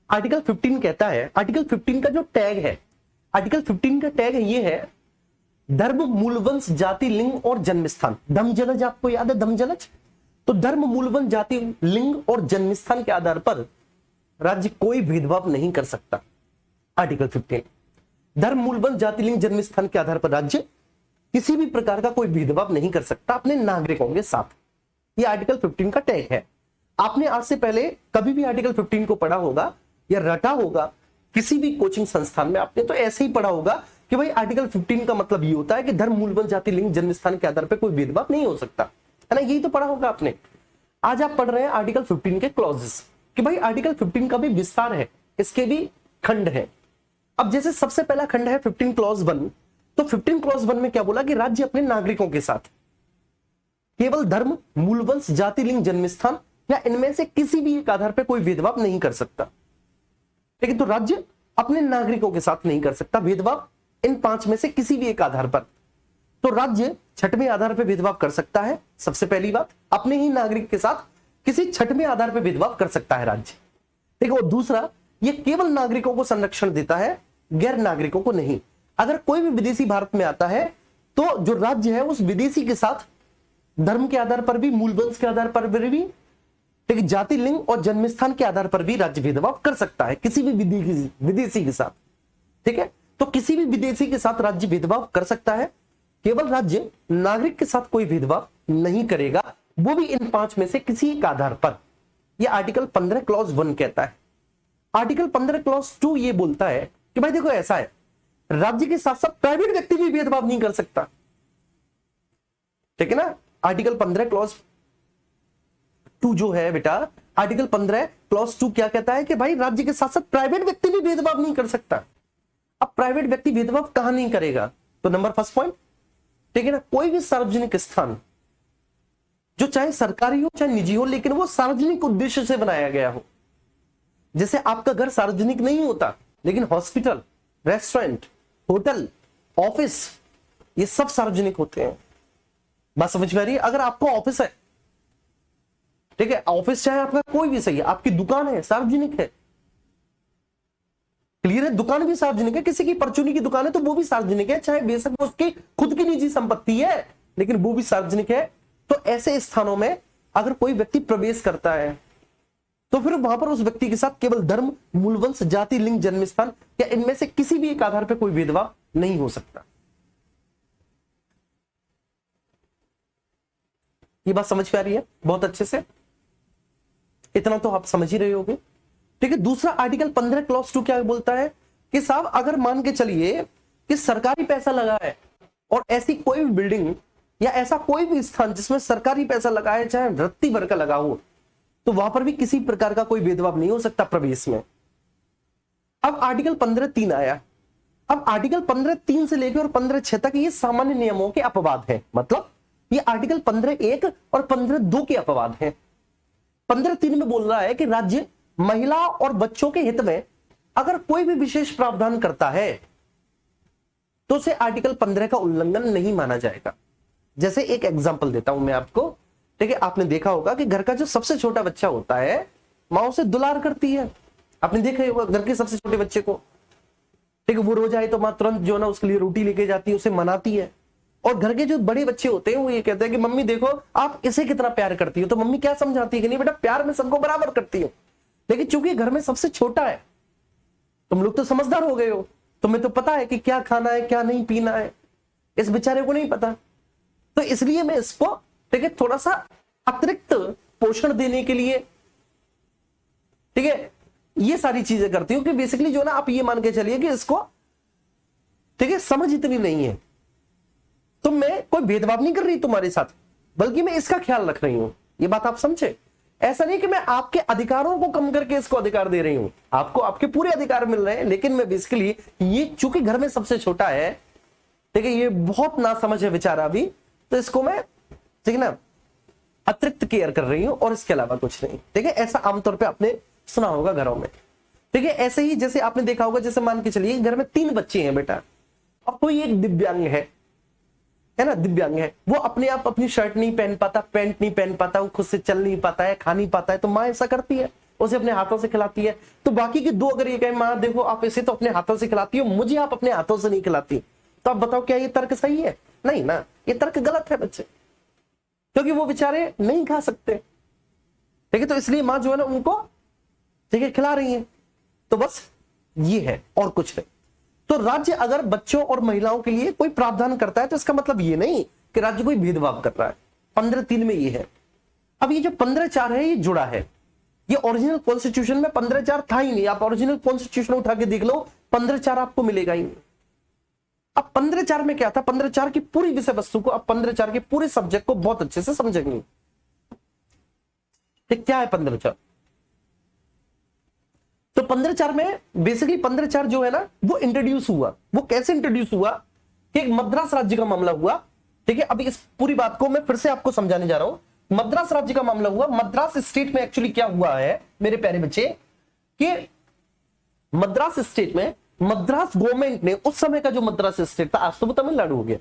आर्टिकल 15 कहता है, आर्टिकल 15 का जो टैग है, आर्टिकल 15 का टैग है, ये है धर्म, मूलवंश, जाति, लिंग और जन्मस्थान। धम्मजलज आपको याद है? धम्मजलज। तो धर्म, मूलवंश, जाति, लिंग और जन्मस्थान के आधार पर राज्य कोई भेदभाव नहीं कर सकता। आर्टिकल 15 धर्म, मूलवंश, जाति, लिंग, जन्मस्थान के आधार पर राज्य किसी भी प्रकार का कोई भेदभाव नहीं कर सकता अपने नागरिकों के साथ। ये आर्टिकल 15 का टैग है। आपने आज से पहले कभी भी आर्टिकल 15 को पढ़ा होगा या रटा होगा किसी भी कोचिंग संस्थान में, आपने तो ऐसे ही पढ़ा होगा कि भाई आर्टिकल 15 का मतलब ये होता है कि धर्म, मूलवंश, जाति, लिंग, जन्मस्थान के आधार पर कोई भेदभाव नहीं हो सकता, है ना। यही तो पढ़ा होगा आपने। आज आप पढ़ रहे हैं आर्टिकल 15 के क्लॉजेस, कि भाई आर्टिकल 15 का भी विस्तार है, इसके भी खंड है। अब जैसे सबसे पहला खंड है 15 क्लॉज 1, तो 15 क्लॉज 1 में क्या बोला कि राज्य अपने नागरिकों के साथ केवल धर्म, मूलवंश, जाति, लिंग, जन्मस्थान या इनमें से किसी भी एक आधार पर कोई भेदभाव नहीं कर सकता। लेकिन तो राज्य अपने नागरिकों के साथ नहीं कर सकता भेदभाव इन 5 में से किसी भी एक आधार पर। तो राज्य छठवें आधार पर भेदभाव कर सकता है, सबसे पहली बात, अपने ही नागरिक के साथ किसी छठवें आधार पर भेदभाव कर सकता है राज्य, ठीक है। और दूसरा, ये केवल नागरिकों को संरक्षण देता है, गैर नागरिकों को नहीं। अगर कोई भी विदेशी भारत में आता है तो जो राज्य है उस विदेशी के साथ धर्म के आधार पर भी, मूलवंश के आधार पर भी, ठीक है, जाति, लिंग और जन्मस्थान के आधार पर भी राज्य भेदभाव कर सकता है किसी भी विदेशी के साथ, ठीक है। तो किसी भी विदेशी के साथ राज्य भेदभाव कर सकता है, केवल राज्य नागरिक के साथ कोई भेदभाव नहीं करेगा, वो भी इन 5 में से किसी एक आधार पर। यह आर्टिकल 15 क्लॉज 1 कहता है। आर्टिकल 15 क्लॉज 2 ये बोलता है कि भाई देखो ऐसा है, राज्य के साथ साथ प्राइवेट व्यक्ति भी भेदभाव नहीं कर सकता, ठीक है ना। आर्टिकल 15 क्लॉज 2 जो है बेटा, आर्टिकल 15 क्लॉज 2 क्या कहता है कि भाई राज्य के साथ साथ प्राइवेट व्यक्ति भी भेदभाव नहीं कर सकता। अब प्राइवेट व्यक्ति भेदभाव कहां नहीं करेगा? तो नंबर फर्स्ट पॉइंट, ठीक है ना, कोई भी सार्वजनिक स्थान जो चाहे सरकारी हो चाहे निजी हो, लेकिन वो सार्वजनिक उद्देश्य से बनाया गया हो। जैसे आपका घर सार्वजनिक नहीं होता, लेकिन हॉस्पिटल, रेस्टोरेंट, होटल, ऑफिस, ये सब सार्वजनिक होते हैं। बात समझ में आ रही है? अगर आपको ऑफिस है, ठीक है, ऑफिस चाहे आपका कोई भी सही है, आपकी दुकान है, सार्वजनिक है, क्लियर है, दुकान भी सार्वजनिक है, किसी की परचूनी की दुकान है तो वो भी सार्वजनिक है, चाहे बेशक वो उसकी खुद की निजी संपत्ति है, लेकिन वो भी सार्वजनिक है। तो ऐसे स्थानों में अगर कोई व्यक्ति प्रवेश करता है तो फिर वहां पर उस व्यक्ति के साथ केवल धर्म, मूलवंश, जाति, लिंग, जन्मस्थान या इनमें से किसी भी एक आधार पर कोई भेदभाव नहीं हो सकता। ये बात समझ में आ रही है बहुत अच्छे से? इतना तो आप समझ ही रहे होगे, ठीक है। दूसरा, आर्टिकल 15 क्लॉज 2 क्या बोलता है कि साहब अगर मान के चलिए कि सरकारी पैसा लगा है और ऐसी कोई भी बिल्डिंग या ऐसा कोई भी स्थान जिसमें सरकारी पैसा लगा है, चाहे रत्ती भर का लगा हो, तो वहां पर भी किसी प्रकार का कोई भेदभाव नहीं हो सकता प्रवेश में। अब आर्टिकल 15(3) आया। अब आर्टिकल 15(3) से लेकर और 15(6) तक ये सामान्य नियमों के अपवाद है, मतलब ये आर्टिकल 15(1) और 15(2) के अपवाद है। 15(3) में बोल रहा है कि राज्य महिला और बच्चों के हित में अगर कोई भी विशेष प्रावधान करता है तो उसे आर्टिकल 15 का उल्लंघन नहीं माना जाएगा। जैसे एक एग्जांपल देता हूं मैं आपको, ठीक है, आपने देखा होगा कि घर का जो सबसे छोटा बच्चा होता है माँ उसे दुलार करती है। आपने देखा होगा घर के सबसे छोटे बच्चे को, ठीक है, वो रोज आए तो माँ तुरंत जो ना उसके लिए रोटी लेके जाती है, उसे मनाती है। और घर के जो बड़े बच्चे होते हैं वो ये कहते हैं कि मम्मी देखो आप इसे कितना प्यार करती हो, तो मम्मी क्या समझाती है कि नहीं बेटा प्यार में सबको बराबर करती हो, लेकिन चूंकि घर में सबसे छोटा है, तुम लोग तो समझदार हो गए हो, तुम्हें तो पता है कि क्या खाना है क्या नहीं पीना है, इस बेचारे को नहीं पता। तो इसलिए मैं इसको, ठीक है, थोड़ा सा अतिरिक्त पोषण देने के लिए, ठीक है, ये सारी चीजें करती हूं कि बेसिकली जो ना आप ये मान के चलिए कि इसको, ठीक है, समझ इतनी नहीं है, तो मैं कोई भेदभाव नहीं कर रही तुम्हारे साथ, बल्कि मैं इसका ख्याल रख रही हूं। ये बात आप समझे? ऐसा नहीं कि मैं आपके अधिकारों को कम करके इसको अधिकार दे रही हूं, आपको आपके पूरे अधिकार मिल रहे हैं, लेकिन मैं बेसिकली ये चूंकि घर में सबसे छोटा है, ठीक है, ये बहुत ना समझ है बेचारा अभी, तो इसको मैं, ठीक है ना, अतिरिक्त केयर कर रही हूं और इसके अलावा कुछ नहीं। ठीक है, ऐसा आमतौर पे आपने सुना होगा घरों में। ठीक है, ऐसे ही जैसे आपने देखा होगा, जैसे मान के चलिए घर में 3 बच्चे हैं बेटा, और कोई एक दिव्यांग है ना, दिव्यांग है, वो अपने आप अपनी शर्ट नहीं पहन पाता, पैंट नहीं पहन पाता, वो खुद से चल नहीं पाता है, खा नहीं पाता है, तो माँ ऐसा करती है, उसे अपने हाथों से खिलाती है। तो बाकी के 2 अगर ये कहे माँ देखो आप इसे तो अपने हाथों से खिलाती हो, मुझे आप अपने हाथों से नहीं खिलाती, तो आप बताओ क्या ये तर्क सही है? नहीं ना, ये तर्क गलत है बच्चे, क्योंकि वो बेचारे नहीं खा सकते। ठीक है, तो इसलिए माँ जो है ना उनको, ठीक है, खिला रही है। तो बस ये है और कुछ नहीं। तो राज्य अगर बच्चों और महिलाओं के लिए कोई प्रावधान करता है तो इसका मतलब ये नहीं कि राज्य कोई भेदभाव कर रहा है। 15(3) में ये है। अब ये जो 15(4) है ये जुड़ा है, ये ओरिजिनल कॉन्स्टिट्यूशन में 15(4) था ही नहीं। आप ओरिजिनल कॉन्स्टिट्यूशन उठा के देख लो, 15(4) आपको मिलेगा ही नहीं। अब 15(4) में क्या था, 15(4) की पूरी विषय वस्तु को, अब 15(4) के पूरे सब्जेक्ट को बहुत अच्छे से समझेंगे। क्या है 15(4)? तो 15(4) में बेसिकली 15(4) जो है ना वो इंट्रोड्यूस हुआ। वो कैसे इंट्रोड्यूस हुआ कि एक मद्रास राज्य का मामला हुआ। ठीक है, अभी इस पूरी बात को मैं फिर से आपको समझाने जा रहा हूं। मद्रास राज्य का मामला हुआ। मद्रास स्टेट में एक्चुअली क्या हुआ है मेरे प्यारे बच्चे, कि मद्रास स्टेट में मद्रास गवर्नमेंट ने, उस समय का जो मद्रास स्टेट था, आज तो वो तमिलनाडु हो गया,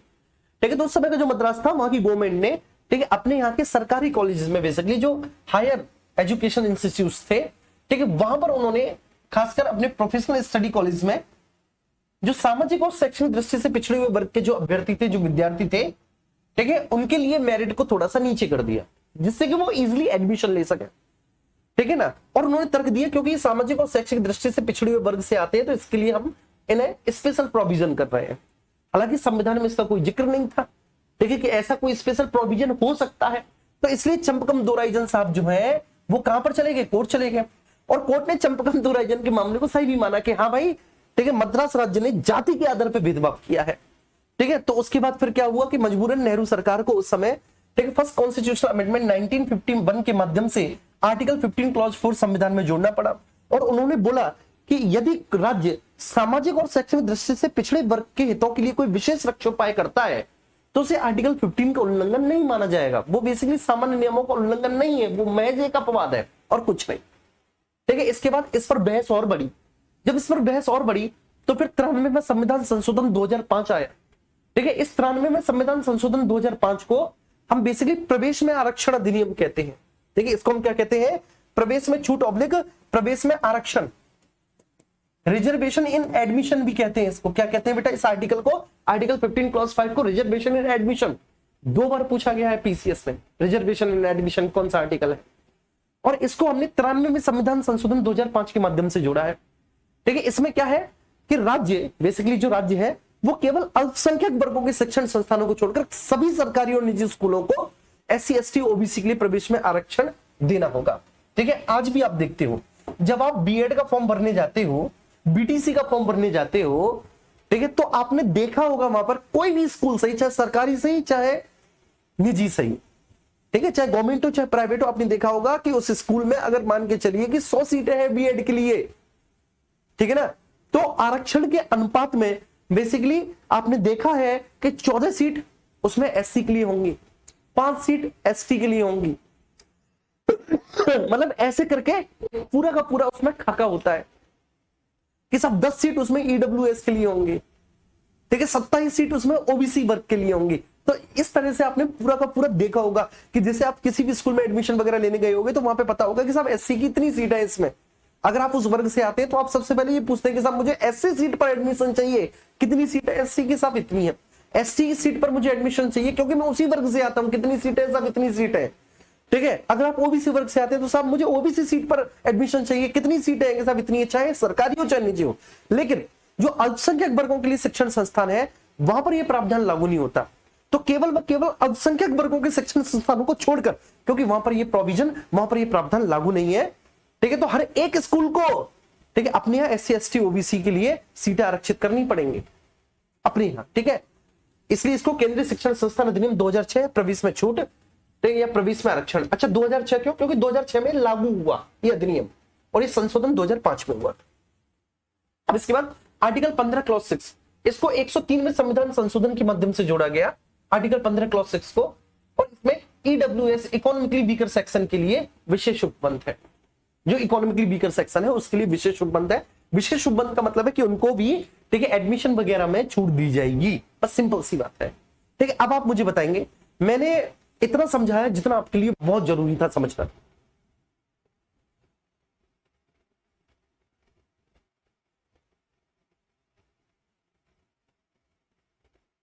ठीक है, तो उस समय का जो मद्रास था वहां की गवर्नमेंट ने, ठीक है, अपने यहाँ के सरकारी कॉलेजेस में बेसिकली जो हायर एजुकेशन इंस्टीट्यूट थे, ठीक है, वहां पर उन्होंने खासकर अपने प्रोफेशनल स्टडी कॉलेज में जो सामाजिक और शैक्षणिक दृष्टि से पिछड़े हुए वर्ग के जो अभ्यर्थी थे, जो विद्यार्थी थे, ठीक है, उनके लिए मेरिट को थोड़ा सा नीचे कर दिया, जिससे कि वो इजीली एडमिशन ले सके। ठीक है ना, और उन्होंने तर्क दिया क्योंकि सामाजिक और शैक्षिक दृष्टि से पिछड़े हुए वर्ग से आते हैं, तो इसके लिए हम इन्हें स्पेशल प्रोविजन कर रहे हैं। हालांकि संविधान में इसका कोई जिक्र नहीं था, ठीक है, कि ऐसा कोई स्पेशल प्रोविजन हो सकता है। तो इसलिए चंपकम दोराइजन साहब जो है वो कहां पर चले गए, कोर्ट चले गए, और कोर्ट ने चंपकम दोराइजन के मामले को सही भी माना कि हाँ भाई, ठीक है, मद्रास राज्य ने जाति के आधार पर भेदभाव किया है। ठीक है, तो उसके बाद फिर क्या हुआ कि मजबूरन नेहरू सरकार को उस समय, ठीक है, फर्स्ट कॉन्स्टिट्यूशनल अमेंडमेंट 1951 के माध्यम से आर्टिकल 15 क्लॉज 4 संविधान में जोड़ना पड़ा। और उन्होंने बोला कि यदि राज्य सामाजिक और शैक्षणिक दृष्टि से पिछड़े वर्ग के हितों के लिए कोई विशेष रक्षोपाय करता है तो उसे आर्टिकल 15 का उल्लंघन नहीं माना जाएगा। वो बेसिकली सामान्य नियमों का उल्लंघन नहीं है, वो महज एक अपवाद है और कुछ नहीं। ठीक है, इसके बाद इस पर बहस और बढ़ी। जब इस पर बहस और बढ़ी तो फिर 93 में संविधान संशोधन 2005 आया। ठीक है, इस 93 में संविधान संशोधन 2005 को हम बेसिकली प्रवेश में आरक्षण अधिनियम कहते हैं। ठीक है, इसको हम क्या कहते हैं, प्रवेश में छूट ऑब्लिक प्रवेश में आरक्षण, रिजर्वेशन इन एडमिशन भी कहते हैं इसको। क्या कहते हैं बेटा इस आर्टिकल को, आर्टिकल 15 क्लॉज 5 को रिजर्वेशन इन एडमिशन। 2 बार पूछा गया है पीसीएस में, रिजर्वेशन इन एडमिशन कौन सा आर्टिकल है, और इसको हमने 93 में संविधान संशोधन 2005 के माध्यम से जोड़ा है। ठीक है, इसमें क्या है कि राज्य, बेसिकली जो राज्य है वो केवल अल्पसंख्यक वर्गों के शिक्षण संस्थानों को छोड़कर सभी सरकारी और निजी स्कूलों को SC ST OBC के लिए प्रवेश में आरक्षण देना होगा। ठीक है, आज भी आप देखते हो जब आप बीएड का फॉर्म भरने जाते हो, BTC का फॉर्म भरने जाते हो, ठीक है, तो आपने देखा होगा वहां पर कोई भी स्कूल सही, चाहे सरकारी सही चाहे निजी सही, ठीक है, चाहे गवर्नमेंट हो चाहे प्राइवेट हो, आपने देखा होगा कि उस स्कूल में अगर मान के चलिए कि 100 सीटें हैं बीएड के लिए, ठीक है ना, तो आरक्षण के अनुपात में बेसिकली आपने देखा है कि 14 सीट उसमें SC के लिए होंगी, 5 सीट ST के लिए होंगी। मतलब ऐसे करके पूरा का पूरा उसमें खाका होता है कि सब 10 सीट उसमें EWS के लिए होंगे, ठीक है, 27 सीट उसमें OBC वर्ग के लिए होंगी, तो इस तरह से आपने पूरा का पूरा देखा होगा कि जैसे आप किसी भी स्कूल में एडमिशन वगैरह लेने गए होगे तो वहां पे पता होगा कि साहब एससी की इतनी सीट है इसमें। अगर आप उस वर्ग से आते हैं तो आप सबसे पहले ये पूछते हैं कि साहब मुझे एससी सीट पर एडमिशन चाहिए, कितनी सीट है एससी की, साहब इतनी है। एसटी की सीट पर मुझे एडमिशन चाहिए क्योंकि मैं उसी वर्ग से आता हूं, कितनी सीट है साहब, इतनी सीट है। ठीक है, अगर आप ओबीसी वर्ग से आते हैं तो साहब मुझे ओबीसी सीट पर एडमिशन चाहिए, कितनी सीट है साहब, इतनी है, चाहे सरकारी हो चाहे निजी हो। लेकिन जो अल्पसंख्यक वर्गों के लिए शिक्षण संस्थान है वहां पर यह प्रावधान लागू नहीं होता। तो केवल व केवल अल्पसंख्यक वर्गों के शिक्षण संस्थानों को छोड़कर, क्योंकि वहां पर यह प्रोविजन, वहां पर यह प्रावधान लागू नहीं है। ठीक है, तो हर एक स्कूल को, ठीक है, अपने यहां एससी एसटी ओबीसी के लिए सीटें आरक्षित करनी पड़ेंगी अपने यहां। ठीक है, इसलिए इसको केंद्रीय शिक्षण संस्थान अधिनियम 2006 प्रवेश में छूट, ठीक है, या प्रवेश में आरक्षण। अच्छा 2006 क्यों? क्योंकि 2006 में लागू हुआ ये अधिनियम और ये संशोधन 2005 में हुआ। अब इसके बाद आर्टिकल 15 क्लॉज 6, इसको 103 में संविधान संशोधन के माध्यम से जोड़ा गया, आर्टिकल 15 क्लॉज 6 को। और इसमें ईडब्ल्यूएस इकोनॉमिकली वीकर सेक्शन के लिए विशेष उपबंध है। जो इकोनॉमिकली वीकर सेक्शन है उसके लिए विशेष उपबंध है। विशेष उपबंध का मतलब है कि उनको भी, ठीक है, एडमिशन वगैरह में छूट दी जाएगी, बस सिंपल सी बात है। ठीक है, अब आप मुझे बताएंगे, मैंने इतना समझाया जितना आपके लिए बहुत जरूरी था समझना।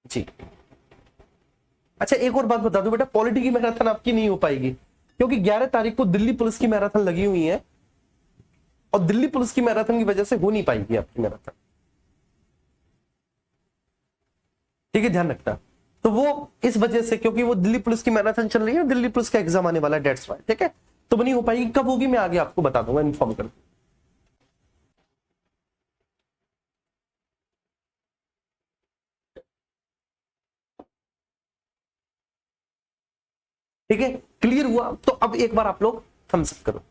जी अच्छा, एक और बात बता दो बेटा, पॉलिटी की मैराथन आपकी नहीं हो पाएगी क्योंकि 11 तारीख को दिल्ली पुलिस की मैराथन लगी हुई है और दिल्ली पुलिस की मैराथन की वजह से हो नहीं पाएगी आपकी मैराथन। ठीक है, ध्यान रखना। तो वो इस वजह से, क्योंकि वो दिल्ली पुलिस की मैराथन चल रही है, दिल्ली पुलिस का एग्जाम आने वाला है, डेट्स वाई। ठीक है, तो वो नहीं हो पाएगी। कब होगी मैं आगे आपको बता दूंगा, इन्फॉर्म कर। ठीक है, क्लियर हुआ? तो अब एक बार आप लोग थम्स अप करो।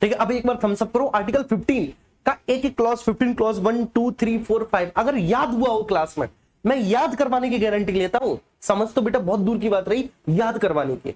ठीक है, अब एक बार थम्स अप करो। आर्टिकल 15 का एक एक क्लॉज, 15 क्लॉज 1 2 3 4 5 अगर याद हुआ हो क्लास में, मैं याद करवाने की गारंटी लेता हूं। समझ तो बेटा बहुत दूर की बात रही, याद करवाने की।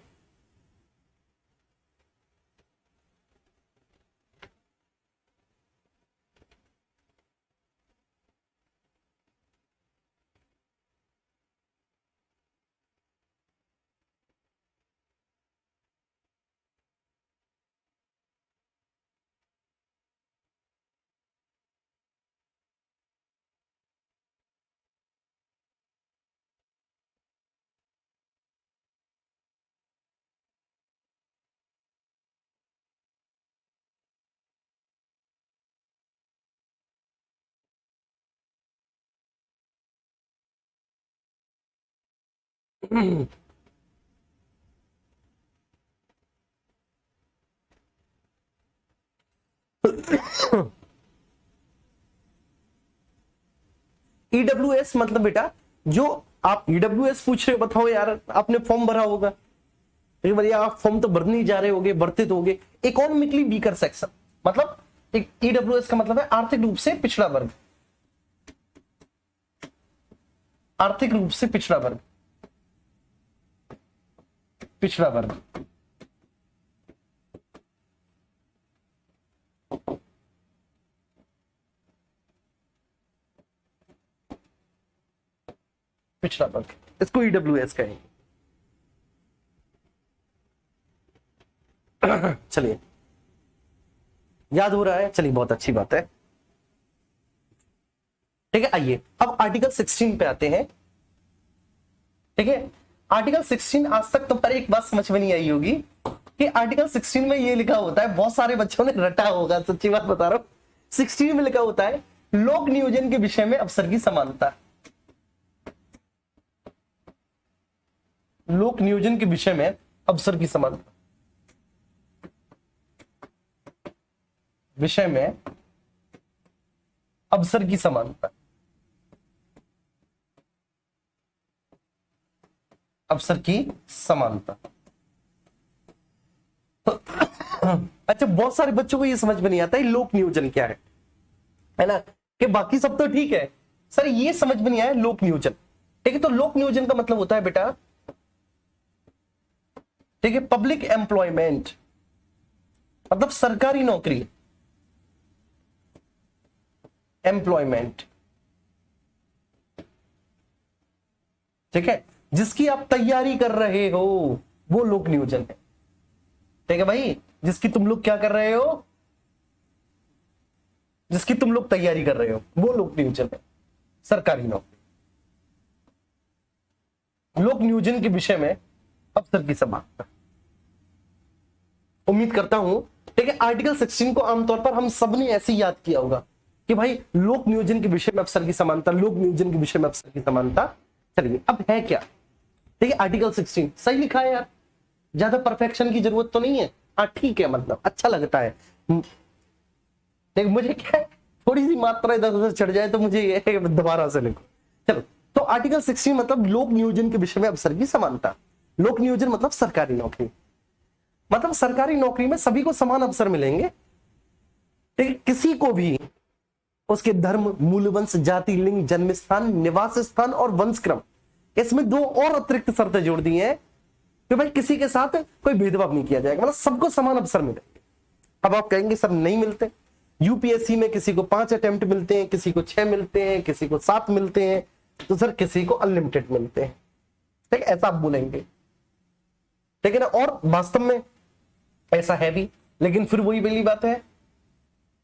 ईडब्ल्यूएस मतलब बेटा, जो आप ईडब्ल्यूएस पूछ रहे हो, बताओ यार, आपने फॉर्म भरा होगा, लेकिन भैया आप फॉर्म तो भरने ही जा रहे होगे, भरते तो होगे। इकोनॉमिकली वीकर सेक्शन मतलब, ईडब्ल्यूएस का मतलब है आर्थिक रूप से पिछड़ा वर्ग, आर्थिक रूप से पिछड़ा वर्ग, पिछड़ा वर्ग। पिछड़ा वर्ग, इसको ईडब्ल्यूएस कहेंगे। चलिए, याद हो रहा है, चलिए बहुत अच्छी बात है। ठीक है, आइए अब आर्टिकल 16 पे आते हैं। ठीक है, आर्टिकल 16 आज तक तुम्हारी एक बात समझ में नहीं आई होगी कि आर्टिकल 16 में ये लिखा होता है, बहुत सारे बच्चों ने रटा होगा, सच्ची बात बता रहा हूं। 16 में लिखा होता है लोक नियोजन के विषय में अवसर की समानता। लोक नियोजन के विषय में अवसर की समानता, विषय में अवसर की समानता, अवसर की समानता। अच्छा, बहुत सारे बच्चों को ये समझ में नहीं आता है लोक नियोजन क्या है ना, कि बाकी सब तो ठीक है सर, ये समझ में नहीं आया लोक नियोजन। ठीक है, तो लोक नियोजन का मतलब होता है बेटा, ठीक है, पब्लिक एम्प्लॉयमेंट मतलब सरकारी नौकरी, एम्प्लॉयमेंट ठीक है, जिसकी आप तैयारी कर रहे हो वो लोक नियोजन है। ठीक है भाई, जिसकी तुम लोग क्या कर रहे हो, जिसकी तुम लोग तैयारी कर रहे हो वो लोक नियोजन है, सरकारी नौकरी। लोक नियोजन के विषय में अफसर की समानता। उम्मीद करता हूं, ठीक है, आर्टिकल 16 को आमतौर पर हम सबने ऐसे ही याद किया होगा कि भाई लोक नियोजन के विषय में अफसर की समानता, लोक नियोजन के विषय में अफसर की समानता। चलिए अब है क्या, ठीक है, आर्टिकल 16 सही लिखा है यार, ज्यादा परफेक्शन की जरूरत तो नहीं है। हाँ ठीक है, मतलब अच्छा लगता है। लेकिन मुझे क्या है, थोड़ी सी मात्रा इधर उधर चढ़ जाए तो मुझे ये दोबारा से लिखो। चलो, तो आर्टिकल 16 मतलब लोक नियोजन के विषय में अफसर की समानता। लोक नियोजन मतलब सरकारी नौकरी, मतलब सरकारी नौकरी में सभी को समान अवसर मिलेंगे। ठीक है, किसी को भी उसके धर्म, मूल वंश, जाति, लिंग, जन्म स्थान, निवास स्थान और वंशक्रम, इसमें दो और अतिरिक्त शर्तें जोड़ दी हैं कि भाई किसी के साथ कोई भेदभाव नहीं किया जाएगा, मतलब सबको समान अवसर मिलेंगे। अब आप कहेंगे सर नहीं मिलते, यूपीएससी में किसी को 5 अटेम्प्ट मिलते हैं, किसी को 6 मिलते हैं, किसी को 7 मिलते हैं, तो सर किसी को अनलिमिटेड मिलते हैं। ठीक है, ऐसा आप बोलेंगे, ठीक है ना, और वास्तव में ऐसा है भी, लेकिन फिर वही वाली बात है,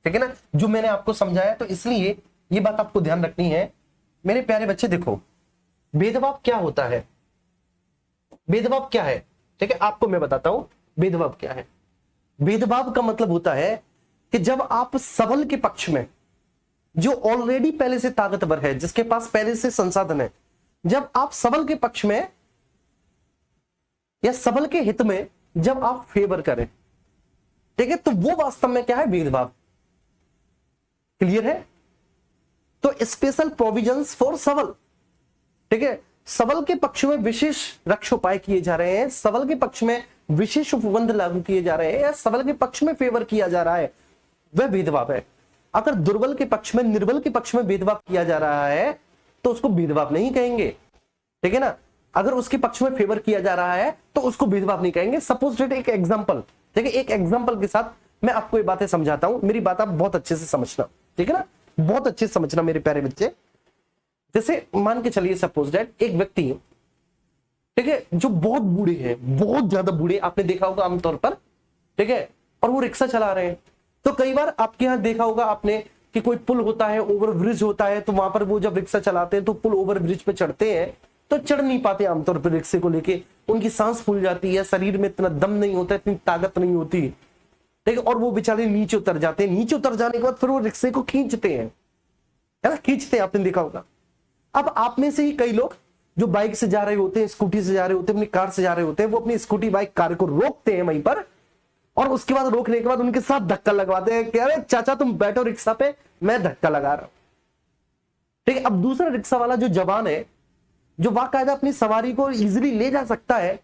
ठीक है ना, जो मैंने आपको समझाया। तो इसलिए ये बात आपको ध्यान रखनी है मेरे प्यारे बच्चे। देखो भेदभाव क्या होता है, भेदभाव क्या है, ठीक है, आपको मैं बताता हूं भेदभाव क्या है। भेदभाव का मतलब होता है कि जब आप सबल के पक्ष में, जो ऑलरेडी पहले से ताकतवर है, जिसके पास पहले से संसाधन है, जब आप सबल के पक्ष में या सबल के हित में जब आप फेवर करें, ठीक है, तो वो वास्तव में क्या है, भेदभाव। क्लियर है? तो स्पेशल प्रोविजंस फॉर सबल, ठीक है, सबल के पक्ष में विशेष रक्षोपाय किए जा रहे हैं, सबल के पक्ष में विशेष उपबंध लागू किए जा रहे हैं, या सबल के पक्ष में फेवर किया जा रहा है, वह भेदभाव है। अगर दुर्बल के पक्ष में, निर्बल के पक्ष में भेदभाव किया जा रहा है तो उसको भेदभाव नहीं कहेंगे। ठीक है ना, अगर उसके पक्ष में फेवर किया जा रहा है तो उसको भेदभाव नहीं कहेंगे। सपोज डेट एक एग्जांपल, ठीक है, एक एग्जांपल के साथ मैं आपको ये बातें समझाता हूं, मेरी बात आप बहुत अच्छे से समझना, ठीक है ना, बहुत अच्छे से समझना मेरे प्यारे बच्चे। जैसे मान के चलिए सपोज डेट एक व्यक्ति, ठीक है, जो बहुत बूढ़े हैं, बहुत ज्यादा बूढ़े, आपने देखा होगा आमतौर पर, ठीक है, और वो रिक्शा चला रहे हैं। तो कई बार आपके यहां देखा होगा आपने कि कोई पुल होता है, ओवर ब्रिज होता है, तो वहां पर वो जब रिक्शा चलाते हैं तो पुल ओवर ब्रिज पे चढ़ते हैं तो चढ़ नहीं पाते आमतौर पर रिक्शे को लेके, उनकी सांस फूल जाती है, शरीर में इतना दम नहीं होता, इतनी ताकत नहीं होती, ठीक है, और वो बेचारे नीचे उतर जाते हैं। नीचे उतर जाने के बाद फिर वो रिक्शे को खींचते हैं, है ना, खींचते हैं, आपने देखा होगा। अब आप में से ही कई लोग जो बाइक से जा रहे होते हैं, स्कूटी से जा रहे होते हैं, अपनी कार से जा रहे होते हैं, वो अपनी स्कूटी बाइक कार को रोकते हैं वहीं पर, और उसके बाद रोकने के बाद उनके साथ धक्का लगवाते हैं कि अरे चाचा तुम बैठो रिक्शा पे, मैं धक्का लगा रहा हूं। ठीक है, अब दूसरा रिक्शा वाला जो जवान है, जो बाकायदा अपनी सवारी को इजीली ले जा सकता है,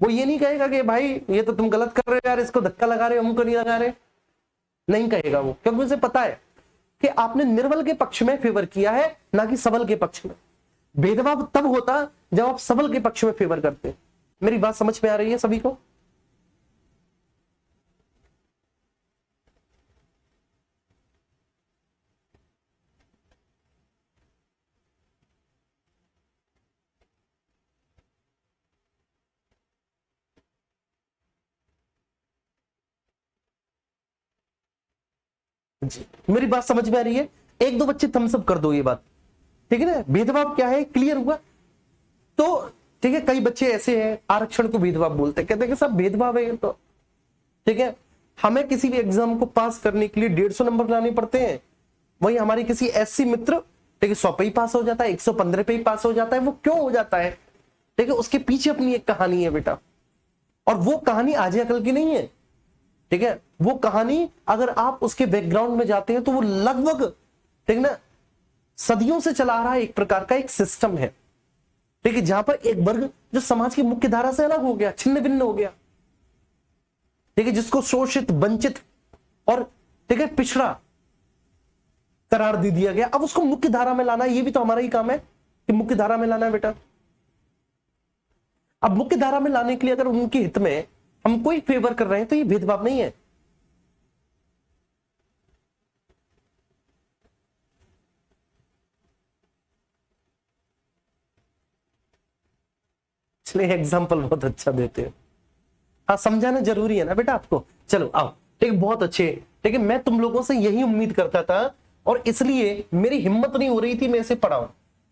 वो ये नहीं कहेगा कि भाई ये तो तुम गलत कर रहे हो यार, इसको धक्का लगा रहे हो, हमको नहीं लगा रहे, नहीं कहेगा वो, क्योंकि उसे पता है कि आपने निर्बल के पक्ष में फेवर किया है, ना कि सबल के पक्ष में। भेदभाव तब होता जब आप सबल के पक्ष में फेवर करते। मेरी बात समझ में आ रही है सभी को? जी, मेरी बात समझ में आ रही है? एक दो बच्चे थम्स अप कर दो ये बात, ठीक है ना। भेदभाव क्या है, क्लियर हुआ? तो ठीक है, कई बच्चे ऐसे हैं आरक्षण को भेदभाव बोलते हैं, कहते हैं कि सब भेदभाव है। तो ठीक है, हमें किसी भी एग्जाम को पास करने के लिए 150 नंबर लाने पड़ते हैं, वही हमारे किसी एससी मित्र, ठीक है, 100 पे ही पास हो जाता है, 115 पे ही पास हो जाता है। वो क्यों हो जाता है? ठीक है, उसके पीछे अपनी एक कहानी है बेटा, और वो कहानी आज या कल की नहीं है। ठीक है, वो कहानी अगर आप उसके बैकग्राउंड में जाते हैं तो वो लगभग, ठीक है ना, सदियों से चला रहा है, एक प्रकार का एक सिस्टम है, ठीक है, जहां पर एक वर्ग जो समाज की मुख्य धारा से अलग हो गया, छिन्न भिन्न हो गया, ठीक है, जिसको शोषित, वंचित और ठीक है पिछड़ा करार दे दिया गया। अब उसको मुख्य धारा में लाना, ये भी तो हमारा ही काम है कि मुख्य धारा में लाना है बेटा। अब मुख्य धारा में लाने के लिए अगर उनके हित में हम कोई फेवर कर रहे हैं तो ये भेदभाव नहीं है। चलिए एग्जाम्पल बहुत अच्छा देते हैं। हाँ, समझाना जरूरी है ना बेटा आपको। चलो आओ, ठीक है, बहुत अच्छे। ठीक है, मैं तुम लोगों से यही उम्मीद करता था और इसलिए मेरी हिम्मत नहीं हो रही थी मैं इसे पढ़ाऊं।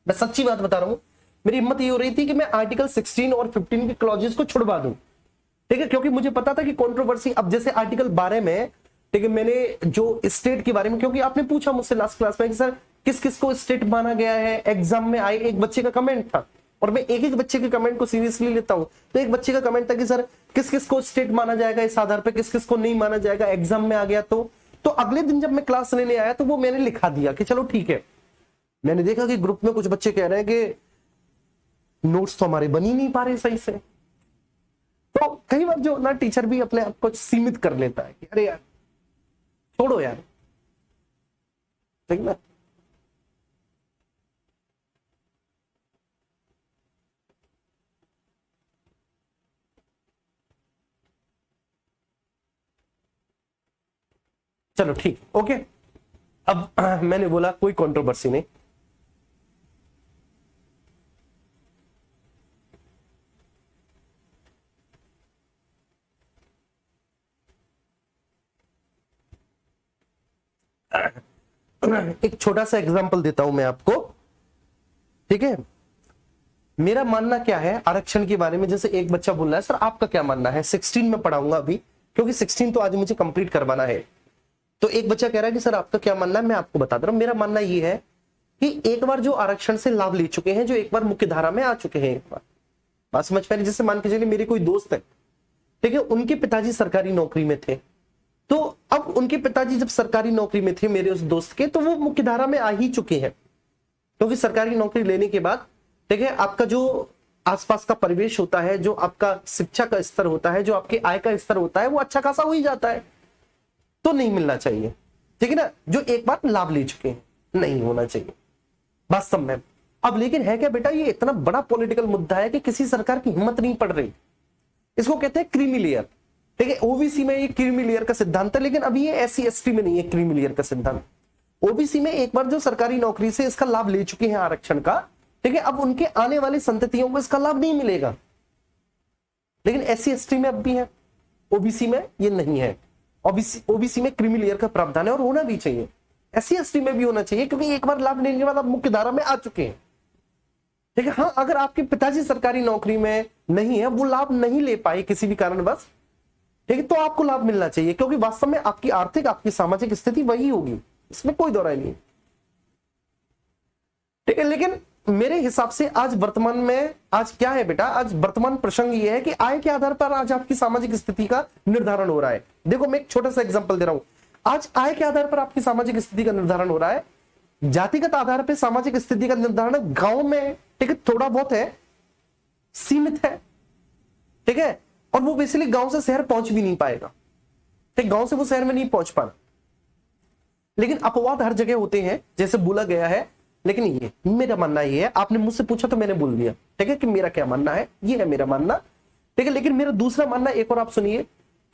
मैं सच्ची बात बता रहा हूं, मेरी हिम्मत ये हो रही थी कि मैं आर्टिकल 16 और 15 के क्लॉजेस को छुड़वा दूं। ठीक है, क्योंकि मुझे पता था कि कंट्रोवर्सी, अब जैसे आर्टिकल 12 में, ठीक है, मैंने जो स्टेट के बारे में, क्योंकि आपने पूछा मुझसे लास्ट क्लास में कि सर किस किस को स्टेट माना गया है, एग्जाम में आए, एक बच्चे का कमेंट था और मैं एक एक बच्चे के कमेंट को सीरियसली लेता हूं। तो एक बच्चे का कमेंट था कि सर किस किस को स्टेट माना जाएगा, इस आधार पर किस किस को नहीं माना जाएगा, एग्जाम में आ गया। तो अगले दिन जब मैं क्लास लेने आया तो वो मैंने लिखा दिया कि चलो ठीक है। मैंने देखा कि ग्रुप में कुछ बच्चे कह रहे हैं कि नोट्स तो हमारे बन ही नहीं पा रहे सही से। तो कई बार जो ना टीचर भी अपने आप को सीमित कर लेता है कि अरे यार छोड़ो यार, ठीक ना। चलो ठीक, ओके। अब मैंने बोला कोई कंट्रोवर्सी नहीं। एक छोटा सा एग्जांपल देता हूं मैं आपको, ठीक है। मेरा मानना क्या है आरक्षण के बारे में, जैसे एक बच्चा बोल रहा है सर आपका क्या मानना है, 16 में पढ़ाऊंगा अभी, क्योंकि 16 तो आज मुझे कंप्लीट करवाना है। तो एक बच्चा कह रहा है कि सर आपका क्या मानना है, मैं आपको बता दे रहा हूं। मेरा मानना यह है कि एक बार जो आरक्षण से लाभ ले चुके हैं, जो एक बार मुख्य धारा में आ चुके हैं, एक बात समझ पा रहे, जैसे मान के चलिए मेरी कोई दोस्त है, ठीक है, उनके पिताजी सरकारी नौकरी में थे, तो अब उनके पिताजी जब सरकारी नौकरी में थे मेरे उस दोस्त के, तो वो मुख्य धारा में आ ही चुके हैं, क्योंकि सरकारी नौकरी लेने के बाद, ठीक है, आपका जो आसपास का परिवेश होता है, जो आपका शिक्षा का स्तर होता है, जो आपके आय का स्तर होता है, वो अच्छा खासा हो ही जाता है। तो नहीं मिलना चाहिए, ठीक है ना। जो एक बार लाभ ले चुके हैं नहीं होना चाहिए वास्तव में। अब लेकिन है क्या बेटा, ये इतना बड़ा पॉलिटिकल मुद्दा है कि किसी सरकार की हिम्मत नहीं पड़ रही। इसको कहते हैं क्रीमी लेयर, ठीक है। ओबीसी में ये क्रीमी लेयर का सिद्धांत है, लेकिन अभी ये एससी एसटी में नहीं है क्रीमी लेयर का सिद्धांत। ओबीसी में एक बार जो सरकारी नौकरी से इसका लाभ ले चुके हैं आरक्षण का, ठीक है, अब उनके आने वाली संततियों को इसका लाभ नहीं मिलेगा। लेकिन एससी एसटी में अब भी है, ओबीसी में ये नहीं है। ओबीसी में क्रीमी लेयर का प्रावधान है और होना भी चाहिए, एससी एसटी में भी होना चाहिए, क्योंकि एक बार लाभ लेने के बाद आप मुख्य धारा में आ चुके हैं, ठीक है। हाँ, अगर आपके पिताजी सरकारी नौकरी में नहीं है, वो लाभ नहीं ले पाए किसी भी कारणवश, ठीक है, तो आपको लाभ मिलना चाहिए, क्योंकि वास्तव में आपकी आर्थिक, आपकी सामाजिक स्थिति वही होगी, इसमें कोई दौराई नहीं, ठीक है। लेकिन मेरे हिसाब से आज वर्तमान में, आज क्या है बेटा, आज वर्तमान प्रसंग ये है कि आय के आधार पर आज आपकी सामाजिक स्थिति का निर्धारण हो रहा है। देखो मैं एक छोटा सा एग्जांपल दे रहा हूं, आज आय के आधार पर आपकी सामाजिक स्थिति का निर्धारण हो रहा है। जातिगत आधार पर सामाजिक स्थिति का निर्धारण गांव में, ठीक है, थोड़ा बहुत है, सीमित है, ठीक है, और वो बेसिकली गांव से शहर पहुंच भी नहीं पाएगा, ठीक, गांव से वो शहर में नहीं पहुंच पा रहा। लेकिन अपवाद हर जगह होते हैं, जैसे बोला गया है। लेकिन ये मेरा मानना ये है, आपने मुझसे पूछा तो मैंने बोल दिया, ठीक है, कि मेरा क्या मानना है, ये है मेरा मानना, ठीक है। लेकिन मेरा दूसरा मानना एक और आप सुनिए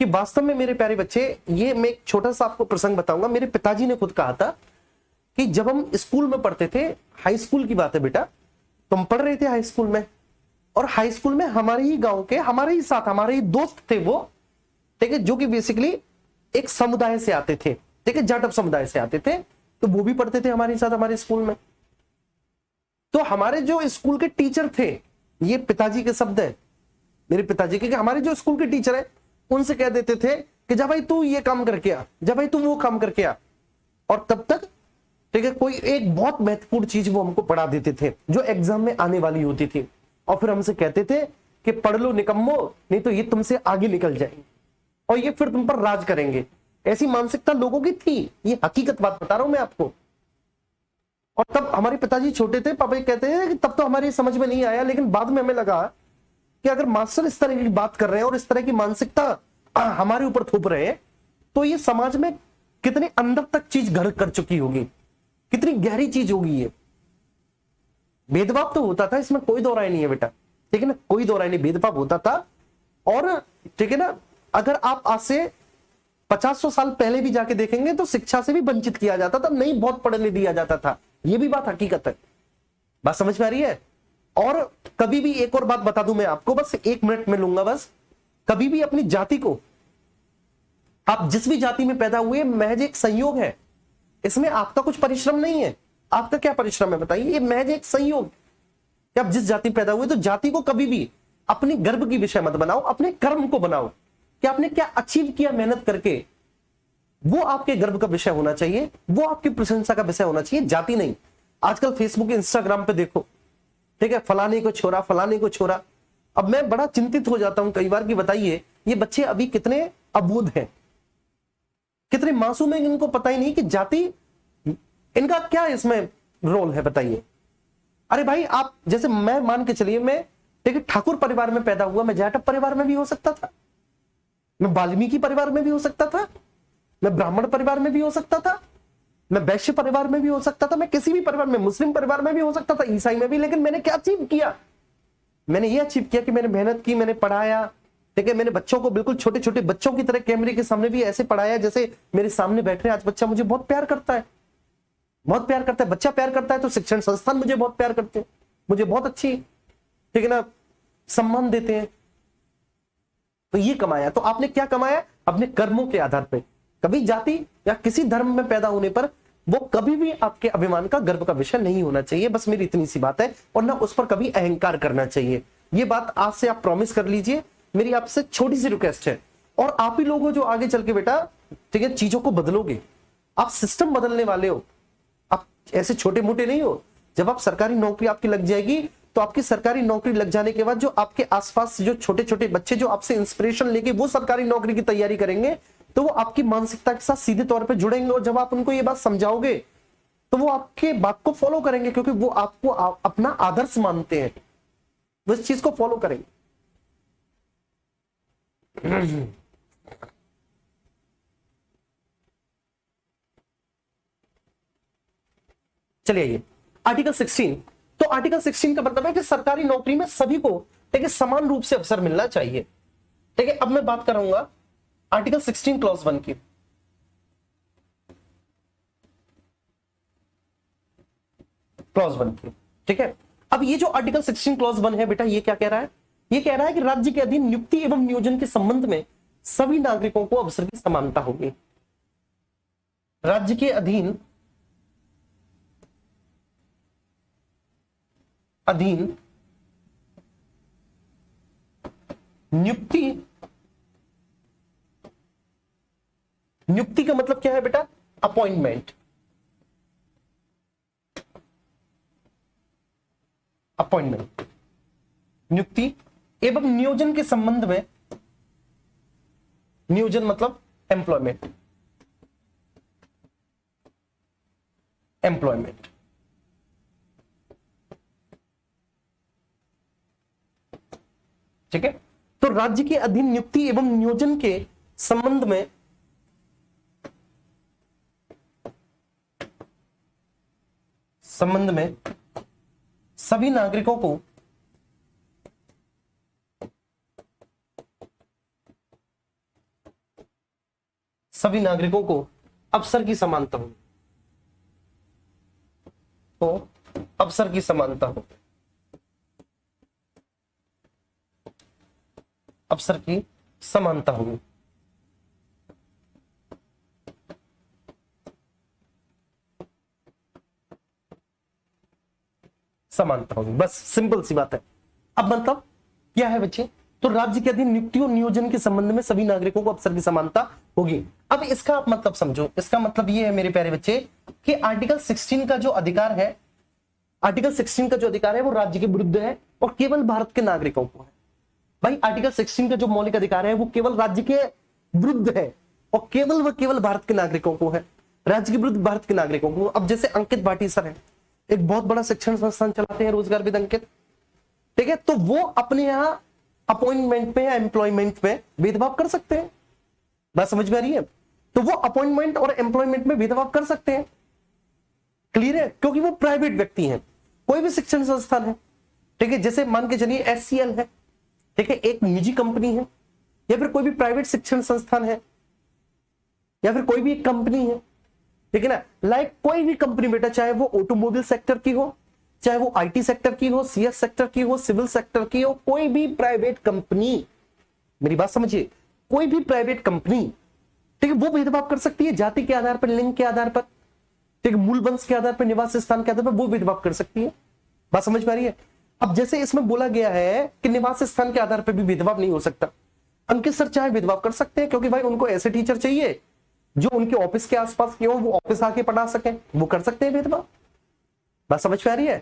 कि वास्तव में मेरे प्यारे बच्चे, ये मैं एक छोटा सा आपको प्रसंग बताऊंगा। मेरे पिताजी ने खुद कहा था कि जब हम स्कूल में पढ़ते थे, हाई स्कूल की बात है बेटा, तो हम पढ़ रहे थे हाई स्कूल में, और हाई स्कूल में हमारे ही गांव के, हमारे ही साथ हमारे ही दोस्त थे वो, ठीक है, जो कि बेसिकली एक समुदाय से आते थे, ठीक है, जाटव समुदाय से आते थे, तो वो भी पढ़ते थे हमारे साथ हमारे स्कूल में। तो हमारे जो स्कूल के टीचर थे, ये पिताजी के शब्द है, मेरे पिताजी के, कि हमारे जो स्कूल के टीचर है उनसे कह देते थे कि जा भाई तू ये काम करके आ, जा भाई तू वो काम करके आ, और तब तक, ठीक है, कोई एक बहुत महत्वपूर्ण चीज वो हमको पढ़ा देते थे जो एग्जाम में आने वाली होती थी, और फिर हमसे कहते थे कि पढ़ लो निकम्मो, नहीं तो ये तुमसे आगे निकल जाएंगे और ये फिर तुम पर राज करेंगे। ऐसी मानसिकता लोगों की थी, ये हकीकत बात बता रहा हूं मैं आपको। और तब हमारे पिताजी छोटे थे, पापा कहते हैं कि तब तो हमारी समझ में नहीं आया, लेकिन बाद में हमें लगा कि अगर मास्टर इस तरह की बात कर रहे हैं और इस तरह की मानसिकता हमारे ऊपर थोप रहे हैं, तो ये समाज में कितने अंदर तक चीज घर कर चुकी होगी, कितनी गहरी चीज होगी ये। भेदभाव तो होता था, इसमें कोई दो राय नहीं है बेटा, ठीक है ना, कोई दो राय नहीं, भेदभाव होता था। और ठीक है ना, अगर आप आज से 50-100 साल पहले भी जाके देखेंगे तो शिक्षा से भी वंचित किया जाता था, नहीं बहुत पढ़ने दिया जाता था, ये भी बात हकीकत है, बात समझ में आ रही है। और कभी भी, एक और बात बता दूं मैं आपको, बस 1 मिनट में लूंगा बस, कभी भी अपनी जाति को, आप जिस भी जाति में पैदा हुए, महज एक संयोग है, इसमें आपका कुछ परिश्रम नहीं है। आपका क्या परिश्रम है बताइए? ये महज एक संयोग कि आप जिस जाति में पैदा हुए, तो जाति को कभी भी अपने गर्व की विषय मत बनाओ, अपने कर्म को बनाओ कि आपने क्या अचीव किया मेहनत करके, वो आपके गर्व का विषय होना चाहिए, वो आपकी प्रशंसा का विषय होना चाहिए, जाति नहीं। आजकल फेसबुक इंस्टाग्राम पे देखो, ठीक है, फलाने को छोरा, फलाने को छोरा। अब मैं बड़ा चिंतित हो जाता हूं कई बार कि बताइए ये बच्चे अभी कितने अबूझ हैं, कितने मासूम हैं, इनको पता ही नहीं कि जाति इनका क्या इसमें रोल है, बताइए। अरे भाई, आप जैसे मैं मान के चलिए, मैं देखिए ठाकुर परिवार में पैदा हुआ, मैं जाटव परिवार में भी हो सकता था, मैं वाल्मीकि परिवार में भी हो सकता था, मैं ब्राह्मण परिवार में भी हो सकता था, मैं वैश्य परिवार में भी हो सकता था, मैं किसी भी परिवार में, मुस्लिम परिवार में भी हो सकता था, ईसाई में भी। लेकिन मैंने क्या अचीव किया? मैंने ये अचीव किया कि मैंने मेहनत की, मैंने पढ़ाया, ठीक है, मैंने बच्चों को बिल्कुल छोटे छोटे बच्चों की तरह कैमरे के सामने भी ऐसे पढ़ाया जैसे मेरे सामने बैठ रहे। आज बच्चा मुझे बहुत प्यार करता है, बहुत प्यार करता है। बच्चा प्यार करता है तो शिक्षण संस्थान मुझे बहुत प्यार करते हैं, मुझे बहुत अच्छी, ठीक है ना, सम्मान देते हैं। तो ये कमाया। तो आपने क्या कमाया? अपने कर्मों के आधार पर। कभी जाति या किसी धर्म में पैदा होने पर वो कभी भी आपके अभिमान का, गर्व का विषय नहीं होना चाहिए। बस मेरी इतनी सी बात है। और ना उस पर कभी अहंकार करना चाहिए। ये बात आज से आप प्रॉमिस कर लीजिए। मेरी आपसे छोटी सी रिक्वेस्ट है। और आप ही लोग हो जो आगे चल के बेटा, ठीक है, चीजों को बदलोगे। आप सिस्टम बदलने वाले हो, आप ऐसे छोटे मोटे नहीं हो। जब आप सरकारी नौकरी आपकी लग जाएगी, तो आपकी सरकारी नौकरी लग जाने के बाद जो आपके आसपास जो छोटे छोटे बच्चे जो आपसे इंस्पिरेशन लेके वो सरकारी नौकरी की तैयारी करेंगे, तो वो आपकी मानसिकता के साथ सीधे तौर पे जुड़ेंगे। और जब आप उनको ये बात समझाओगे, तो वो आपके बात को फॉलो करेंगे, क्योंकि वो आपको अपना आदर्श मानते हैं, वो इस चीज को फॉलो करेंगे। चलिए आइए आर्टिकल 16। तो आर्टिकल 16 का मतलब है कि सरकारी नौकरी में सभी को, ठीक है, समान रूप से अवसर मिलना चाहिए। ठीक है, अब मैं बात करूंगा आर्टिकल 16 क्लॉज 1 की। क्लॉज 1 की, ठीक है। अब ये जो आर्टिकल 16 क्लॉज 1 है बेटा, ये क्या कह रहा है? ये कह रहा है कि राज्य के अधीन नियुक्ति एवं नियोजन के संबंध में सभी नागरिकों को अवसर की समानता होगी। राज्य के अधीन नियुक्ति, नियुक्ति का मतलब क्या है बेटा? अपॉइंटमेंट। अपॉइंटमेंट, नियुक्ति एवं नियोजन के संबंध में, नियोजन मतलब एम्प्लॉयमेंट, एम्प्लॉयमेंट, ठीक है। तो राज्य के अधीन नियुक्ति एवं नियोजन के संबंध में सभी नागरिकों को अवसर की समानता हो, तो अवसर की समानता हो, अवसर की समानता होगी। समानता होगी, बस सिंपल सी बात है। अब मतलब क्या है बच्चे? तो राज्य के अधीन नियुक्ति और नियोजन के संबंध में सभी नागरिकों को अवसर की समानता होगी। अब इसका आप मतलब समझो। इसका मतलब ये है मेरे प्यारे बच्चे कि आर्टिकल 16 का जो अधिकार है, आर्टिकल 16 का जो अधिकार है वो राज्य के विरुद्ध है और केवल भारत के नागरिकों को है। भाई आर्टिकल 16 का जो मौलिक अधिकार है वो केवल राज्य के विरुद्ध है और केवल भारत के नागरिकों को है, राज्य के विरुद्ध भारत के नागरिकों को। अब जैसे अंकित भाटी सर है, एक बहुत बड़ा शिक्षण संस्थान चलाते हैं, रोजगार विद अंकित, ठीक है। तो वो अपने यहां अपॉइंटमेंट पे या एम्प्लॉयमेंट पे भेदभाव कर सकते हैं। बात समझ में आ रही है? तो वो अपॉइंटमेंट और एम्प्लॉयमेंट में भेदभाव कर सकते हैं। क्लियर है? क्योंकि वो प्राइवेट व्यक्ति हैं। कोई भी शिक्षण संस्थान है, ठीक है, जैसे मान के चलिए एचसीएल है, ठीक है, एक निजी कंपनी है, या फिर कोई भी प्राइवेट शिक्षण संस्थान है, या फिर कोई भी एक कंपनी है, ठीक है ना। लाइक कोई भी कंपनी बेटा, चाहे वो ऑटोमोबाइल सेक्टर की हो, चाहे वो आईटी सेक्टर की हो, सीएस सेक्टर की हो, सिविल सेक्टर की हो, कोई भी प्राइवेट कंपनी, मेरी बात समझिए, कोई भी प्राइवेट कंपनी, ठीक है, वो भेदभाव कर सकती है जाति के आधार पर, लिंग के आधार पर, ठीक है, मूल वंश के आधार पर, निवास स्थान के आधार पर वो भेदभाव कर सकती है। बात समझ पा रही है? अब जैसे इसमें बोला गया है कि निवास स्थान के आधार पर भी भेदभाव नहीं हो सकता, अंकित सर चाहे भेदभाव कर सकते हैं, क्योंकि भाई उनको ऐसे टीचर चाहिए जो उनके ऑफिस के आसपास के हो, वो ऑफिस आके पढ़ा सके, वो कर सकते हैं भेदभाव। बात समझ पा रही है?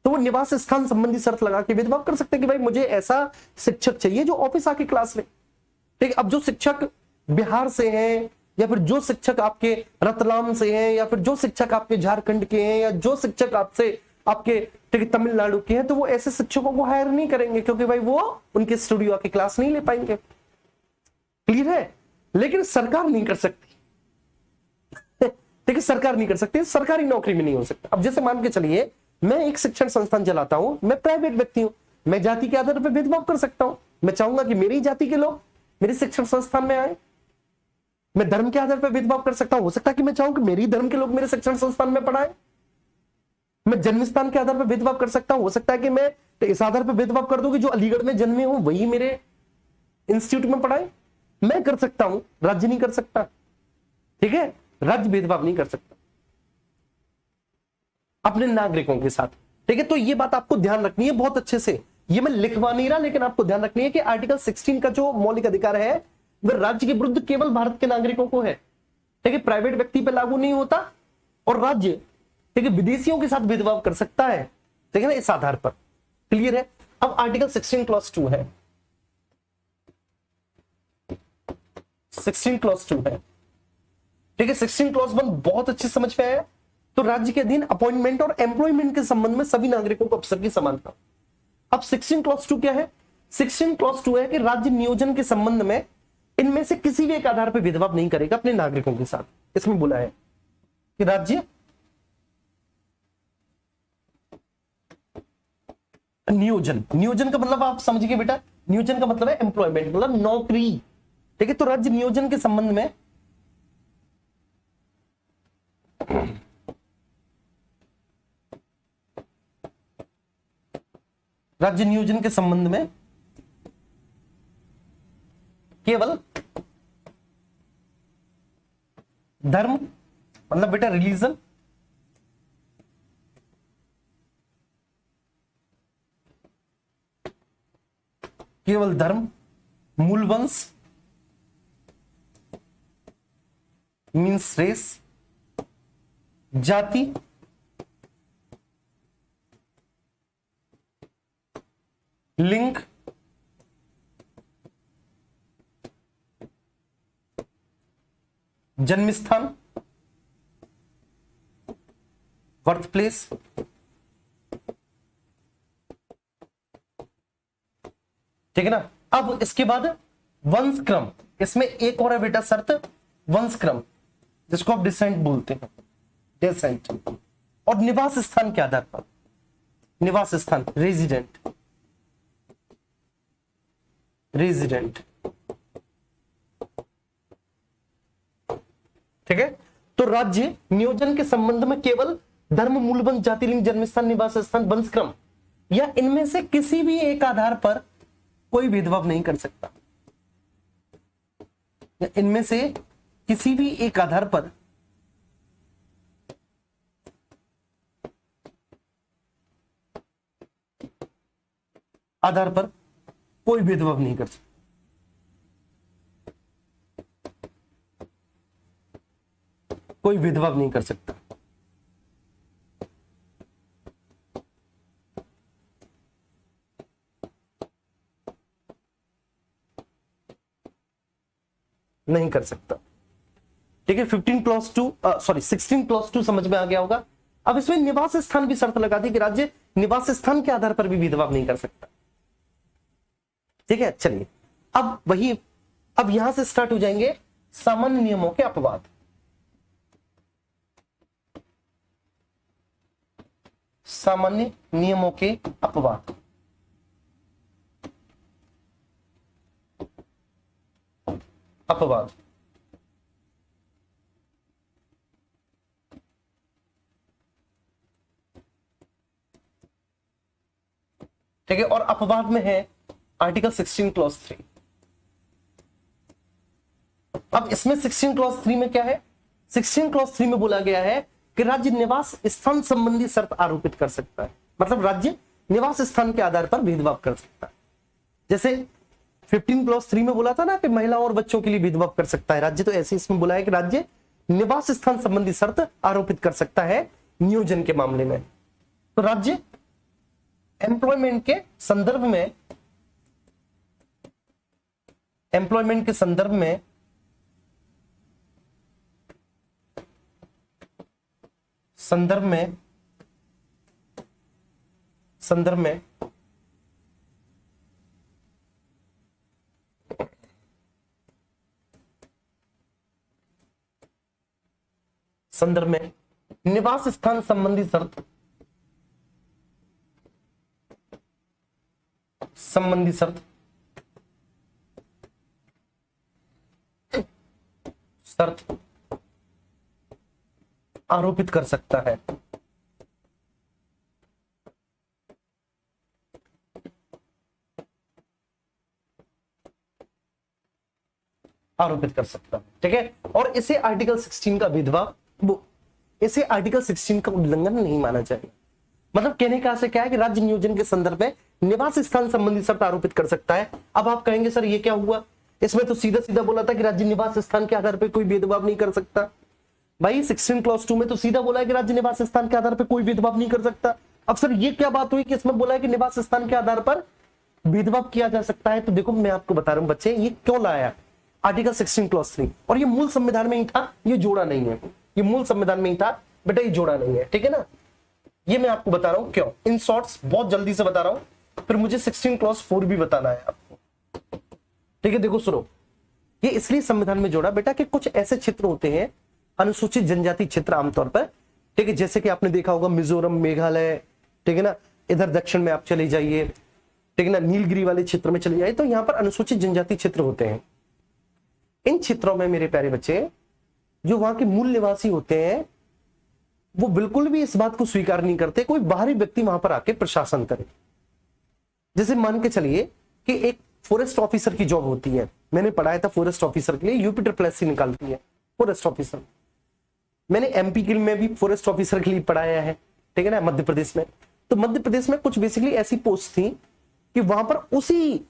तो वो निवास स्थान संबंधी शर्त लगा के भेदभाव कर सकते हैं कि भाई मुझे ऐसा शिक्षक चाहिए जो ऑफिस आके क्लास ले। ठीक है, अब जो शिक्षक बिहार से हैं, या फिर जो शिक्षक आपके रतलाम से हैं, या फिर जो शिक्षक आपके झारखंड के हैं, या जो शिक्षक आपसे आपके ठीक है तमिलनाडु के हैं, तो वो ऐसे शिक्षकों को हायर नहीं करेंगे, क्योंकि भाई वो उनके स्टूडियो आके क्लास नहीं ले पाएंगे। क्लियर है? लेकिन सरकार नहीं कर सकती। ठीक है, सरकार नहीं कर सकती, सरकारी नौकरी में नहीं हो सकता। अब जैसे मान के चलिए मैं एक शिक्षण संस्थान चलाता हूं, मैं प्राइवेट व्यक्ति हूं, मैं जाति के आधार पर भेदभाव कर सकता हूं। मैं चाहूंगा कि मेरी जाति के लोग मेरे शिक्षण संस्थान में आए। मैं धर्म के आधार पर भेदभाव कर सकता हूं, हो सकता है कि मैं चाहूं कि मेरी धर्म के लोग मेरे शिक्षण संस्थान में पढ़ाएं। मैं जन्म स्थान के आधार पर भेदभाव कर सकता हूं, हो सकता है कि मैं इस आधार पर भेदभाव कर दूं कि जो अलीगढ़ में जन्मे हो वही मेरे इंस्टीट्यूट में पढ़ाए। मैं कर सकता हूं, राज्य नहीं कर सकता। ठीक है, राज्य भेदभाव नहीं कर सकता अपने नागरिकों के साथ। ठीक है, तो ये बात आपको ध्यान रखनी है बहुत अच्छे से। ये मैं लिखवा नहीं रहा, लेकिन आपको ध्यान रखनी है कि आर्टिकल 16 का जो मौलिक अधिकार है वह राज्य के विरुद्ध केवल भारत के नागरिकों को है। ठीक है, प्राइवेट व्यक्ति पर लागू नहीं होता, और राज्य ठीक है विदेशियों के साथ भेदभाव कर सकता है। ठीक है ना, इस आधार पर। क्लियर है? अब आर्टिकल 16 क्लॉज 2 है, 16 क्लॉज 2 है। ठीक है, 16 क्लॉज 1 बहुत अच्छे समझ में आया। तो राज्य के अधीन अपॉइंटमेंट और एम्प्लॉयमेंट के संबंध में सभी नागरिकों को अवसर की समानता। अब 16 क्लॉज 2 क्या है? 16 क्लॉज 2 है कि राज्य नियोजन के संबंध में इनमें से किसी भी एक आधार पर भेदभाव नहीं करेगा अपने नागरिकों के साथ। इसमें बोला है कि राज्य नियोजन, नियोजन का मतलब आप समझिए बेटा, नियोजन का मतलब है एम्प्लॉयमेंट, मतलब नौकरी। ठीक है, तो राज्य नियोजन के संबंध में राज्य नियोजन के संबंध में केवल धर्म, मतलब बेटा रिलीजन, केवल धर्म, मूल वंश मीन्स रेस, जाति, लिंग, जन्म स्थान, बर्थ प्लेस, ठीक है ना। अब इसके बाद वंश क्रम, इसमें एक और है बेटा शर्त, वंश क्रम, जिसको आप डिसेंट बोलते हैं, डिसेंट, और निवास स्थान के आधार पर, निवास स्थान रेजिडेंट, रेजिडेंट। ठीक है, तो राज्य नियोजन के संबंध में केवल धर्म, मूल वंश, जाति, लिंग, जन्म स्थान, निवास स्थान, वंश क्रम या इनमें से किसी भी एक आधार पर कोई भेदभाव नहीं कर सकता, या इनमें से किसी भी एक आधार पर कोई भेदभाव नहीं कर सकता। कोई भेदभाव नहीं कर सकता। नहीं कर सकता। ठीक है, 15 क्लॉज 2 सॉरी 16 क्लॉज 2 समझ में आ गया होगा। अब इसमें निवास स्थान भी शर्त लगा दी कि राज्य निवास स्थान के आधार पर भी भेदभाव नहीं कर सकता। ठीक है, चलिए अब वही, अब यहां से स्टार्ट हो जाएंगे सामान्य नियमों के अपवाद। सामान्य नियमों के अपवाद। अपवाद ठीक है, और अपवाद में है आर्टिकल 16 क्लॉज 3। अब इसमें 16 क्लॉज 3 में क्या है, 16 क्लॉज 3 में बोला गया है कि राज्य निवास स्थान संबंधी शर्त आरोपित कर सकता है, मतलब राज्य निवास स्थान के आधार पर भेदभाव कर सकता है। जैसे 15 क्लॉज 3 में बोला था ना कि महिला और बच्चों के लिए भेदभाव कर सकता है राज्य, तो ऐसे इसमें बोला है कि राज्य निवास स्थान संबंधी शर्त आरोपित कर सकता है नियोजन के मामले में। तो राज्य एम्प्लॉयमेंट के संदर्भ में, एम्प्लॉयमेंट के संदर्भ में संदर्भ में संदर्भ में संदर्भ में निवास स्थान संबंधी शर्त शर्त आरोपित कर सकता है। आरोपित कर सकता है, ठीक है। और इसे आर्टिकल 16 का भेदभाव, वो इसे आर्टिकल 16 का उल्लंघन नहीं माना जाएगा। मतलब कहने का आशय क्या है कि राज्य नियोजन के संदर्भ में निवास स्थान संबंधी शर्त आरोपित कर सकता है। अब आप कहेंगे सर ये क्या हुआ, इसमें तो सीधा सीधा बोला था कि राज्य निवास स्थान के आधार पर कोई भेदभाव नहीं कर सकता। भाई 16 क्लॉज 2 में तो सीधा बोला है कि राज्य निवास स्थान के आधार पर कोई भेदभाव नहीं कर सकता। अब सर ये क्या बात हुई कि इसमें बोला है कि निवास स्थान के आधार पर भेदभाव किया जा सकता है। तो देखो मैं आपको बता रहा हूं बच्चे, ये क्यों लाया आर्टिकल 16 क्लॉज 3, और ये मूल संविधान में ही था, ये जोड़ा नहीं है, ये मूल संविधान में ही था बेटा, ये जोड़ा नहीं है, ठीक है ना। ये मैं आपको बता रहा हूं क्यों, इन शॉर्ट्स बहुत जल्दी से बता रहा हूं, फिर मुझे 16 क्लॉज 4 भी बताना है आपको, ठीक है। देखो सुनो, ये इसलिए संविधान में जोड़ा बेटा कि कुछ ऐसे क्षेत्र होते हैं अनुसूचित जनजाति क्षेत्र आमतौर पर, ठीक है, जैसे कि आपने देखा होगा मिजोरम, मेघालय, ठीक है ना, इधर दक्षिण में आप चले जाइए, ठीक है ना, नीलगिरी वाले क्षेत्र में चले जाइए, तो यहाँ पर अनुसूचित जनजाति क्षेत्र होते हैं। इन क्षेत्रों में मेरे प्यारे बच्चे, जो वहां के मूल निवासी होते हैं वो बिल्कुल भी इस बात को स्वीकार नहीं करते कोई बाहरी व्यक्ति वहां पर आके प्रशासन करे। जैसे मान के चलिए कि एक फॉरेस्ट ऑफिसर की जॉब होती है, मैंने पढ़ाया था फॉरेस्ट ऑफिसर के लिए, यूपी ट्रिपल निकालती है फॉरेस्ट ऑफिसर। मैंने एमपी के में भी फॉरेस्ट ऑफिसर के लिए पढ़ाया है, ठीक है ना, मध्य प्रदेश में। तो मध्य प्रदेश में कुछ बेसिकली ऐसी पोस्ट थी कि वहां पर उसी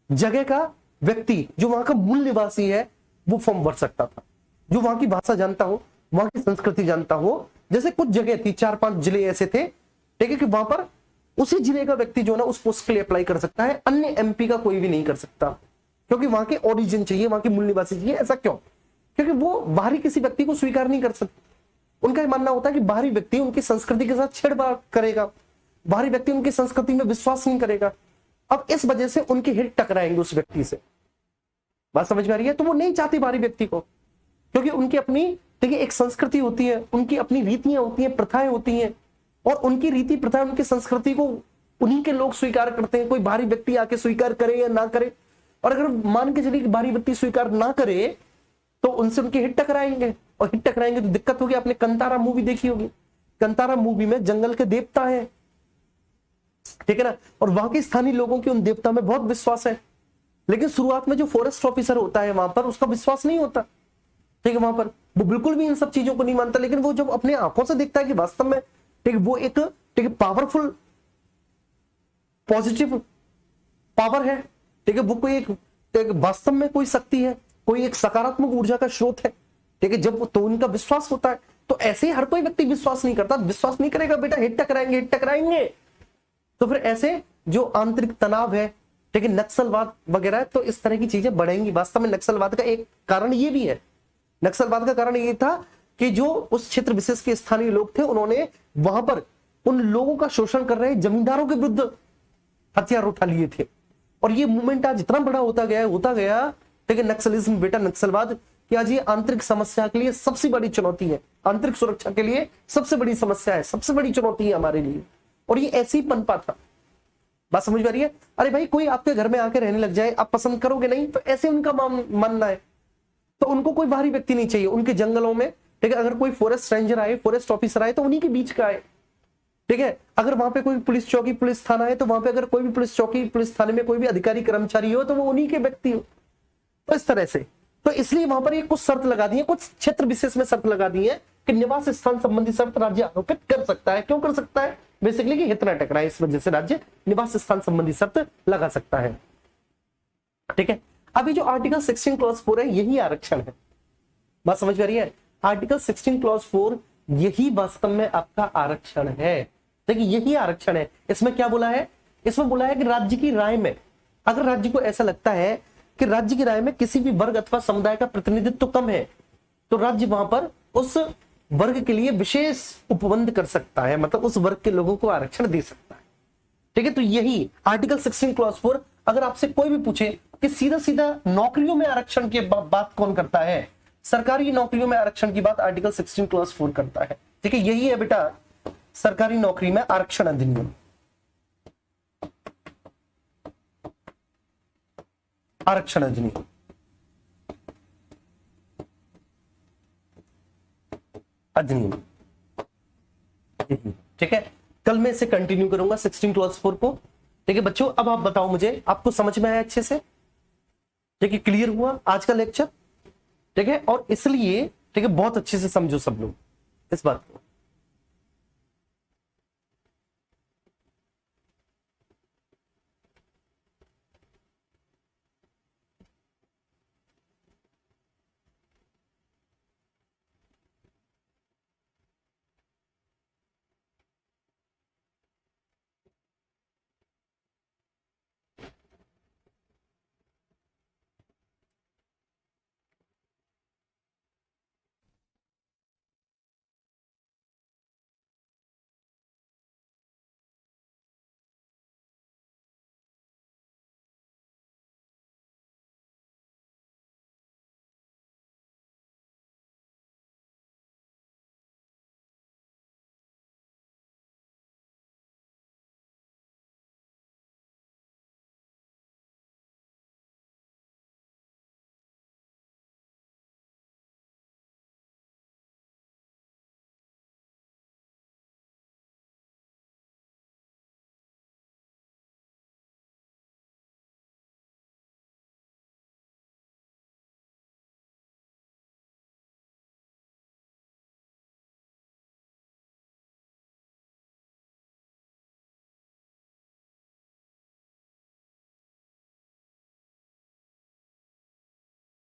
जगह का व्यक्ति जो वहां का मूल निवासी है वो फॉर्म भर सकता था, जो वहां की भाषा जानता हो, वहां की संस्कृति जानता हो। जैसे कुछ जगह थी, 4-5 जिले ऐसे थे, ठीक है, कि वहां पर उसी जिले का व्यक्ति जो है ना उस पोस्ट के लिए अप्लाई कर सकता है, अन्य एमपी का कोई भी नहीं कर सकता, क्योंकि वहां के ओरिजिन चाहिए, वहां के मूल निवासी चाहिए। ऐसा क्यों? क्योंकि वो बाहरी किसी व्यक्ति को स्वीकार नहीं कर सकते। उनका मानना होता है कि बाहरी व्यक्ति उनकी संस्कृति के साथ छेड़छाड़ करेगा, बाहरी व्यक्ति उनकी संस्कृति में विश्वास नहीं करेगा। अब इस वजह से उनके हित टकराएंगे उस व्यक्ति से, बात समझ में आ रही है। तो वो नहीं चाहती बाहरी व्यक्ति को, क्योंकि उनकी अपनी देखिए एक संस्कृति होती है, उनकी अपनी रीतियां होती हैं, प्रथाएं होती हैं, और उनकी रीति प्रथाएं, उनकी संस्कृति को उन्हीं के लोग स्वीकार करते हैं। कोई बाहरी व्यक्ति आके स्वीकार करे या ना करे, और अगर मान के चलिए कि बाहरी व्यक्ति स्वीकार ना करे तो उनसे उनके हित टकराएंगे, और हित टकराएंगे तो दिक्कत होगी। आपने कंतारा मूवी देखी होगी, कंतारा मूवी में जंगल के देवता है, ठीक है ना, और वहां के स्थानीय लोगों की उन देवता में बहुत विश्वास है, लेकिन शुरुआत में जो फॉरेस्ट ऑफिसर होता है वहां पर उसका विश्वास नहीं होता, ठीक है, वहां पर वो बिल्कुल भी इन सब चीजों को नहीं मानता। लेकिन वो जब अपने आंखों से देखता है कि वास्तव में ठीक वो एक ठीक पावरफुल पॉजिटिव पावर है, ठीक है, वो कोई एक वास्तव में कोई शक्ति है, कोई एक सकारात्मक ऊर्जा का स्रोत है, ठीक है, जब तो उनका विश्वास होता है। तो ऐसे ही हर कोई व्यक्ति विश्वास नहीं करता, विश्वास नहीं करेगा बेटा, हिट टकराएंगे, हिट टकराएंगे। तो फिर ऐसे जो आंतरिक तनाव है, ठीक है, नक्सलवाद वगैरह, तो इस तरह की चीजें बढ़ेंगी। वास्तव में नक्सलवाद का एक कारण ये भी है, नक्सलवाद का कारण ये था कि जो उस क्षेत्र विशेष के स्थानीय लोग थे उन्होंने वहां पर उन लोगों का शोषण कर रहे जमींदारों के विरुद्ध हथियार उठा लिए थे, और ये मूवमेंट आज इतना बड़ा होता गया, ठीक है, नक्सलिज्म बेटा, नक्सलवाद कि आज ये आंतरिक समस्या के लिए सबसे बड़ी चुनौती है, आंतरिक सुरक्षा के लिए सबसे बड़ी समस्या है, सबसे बड़ी चुनौती है हमारे लिए, और ये ऐसे ही पनपा था। बात समझ में आ रही है? अरे भाई कोई आपके घर में आके रहने लग जाए, आप पसंद करोगे नहीं? तो ऐसे उनका मानना है, तो उनको कोई बाहरी व्यक्ति नहीं चाहिए उनके जंगलों में, ठीक है, अगर कोई फॉरेस्ट रेंजर आए, फॉरेस्ट ऑफिसर आए तो उन्हीं के बीच का आए, ठीक है, अगर वहां पे कोई पुलिस चौकी पुलिस थाना है तो वहां पे अगर कोई भी पुलिस चौकी पुलिस थाने में कोई भी अधिकारी कर्मचारी हो तो वो उन्हीं के व्यक्ति हो। तो इस तरह से, तो इसलिए वहां पर ये कुछ शर्त लगा दी है, कुछ क्षेत्र विशेष में शर्त लगा दी है कि निवास स्थान संबंधी शर्त राज्य आरोपित कर सकता है। क्यों कर सकता है? बेसिकली कि हित न टकराए, इस वजह से राज्य निवास स्थान संबंधी शर्त लगा सकता है। ठीक है, अभी जो आर्टिकल 16 क्लॉज 4 है यही आरक्षण है। बात समझ में आ रही है? आर्टिकल 16 क्लॉज 4 यही वास्तव में आपका आरक्षण है। देखिए यही आरक्षण है। इसमें क्या बोला है? इसमें बोला है कि राज्य की राय में, अगर राज्य को ऐसा लगता है कि राज्य की राय में किसी भी वर्ग अथवा समुदाय का प्रतिनिधित्व कम है तो राज्य वहां पर उस वर्ग के लिए विशेष उपबंध कर सकता है, मतलब उस वर्ग के लोगों को आरक्षण दे सकता है। ठीक है, तो यही आर्टिकल 16 क्लॉज 4। अगर आपसे कोई भी पूछे कि सीधा सीधा नौकरियों में आरक्षण की बात कौन करता है, सरकारी नौकरियों में आरक्षण की बात आर्टिकल 16 क्लॉज 4 करता है। ठीक है, यही है बेटा सरकारी नौकरी में आरक्षण अधिनियम। आरक्षण अधिनियम ठीक है, कल मैं इसे कंटिन्यू करूंगा 16 क्लॉज 4 को। ठीक है बच्चों, अब आप बताओ मुझे, आपको समझ में आया अच्छे से? ठीक है, क्लियर हुआ आज का लेक्चर? ठीक है, और इसलिए ठीक है बहुत अच्छे से समझो सब लोग इस बात को।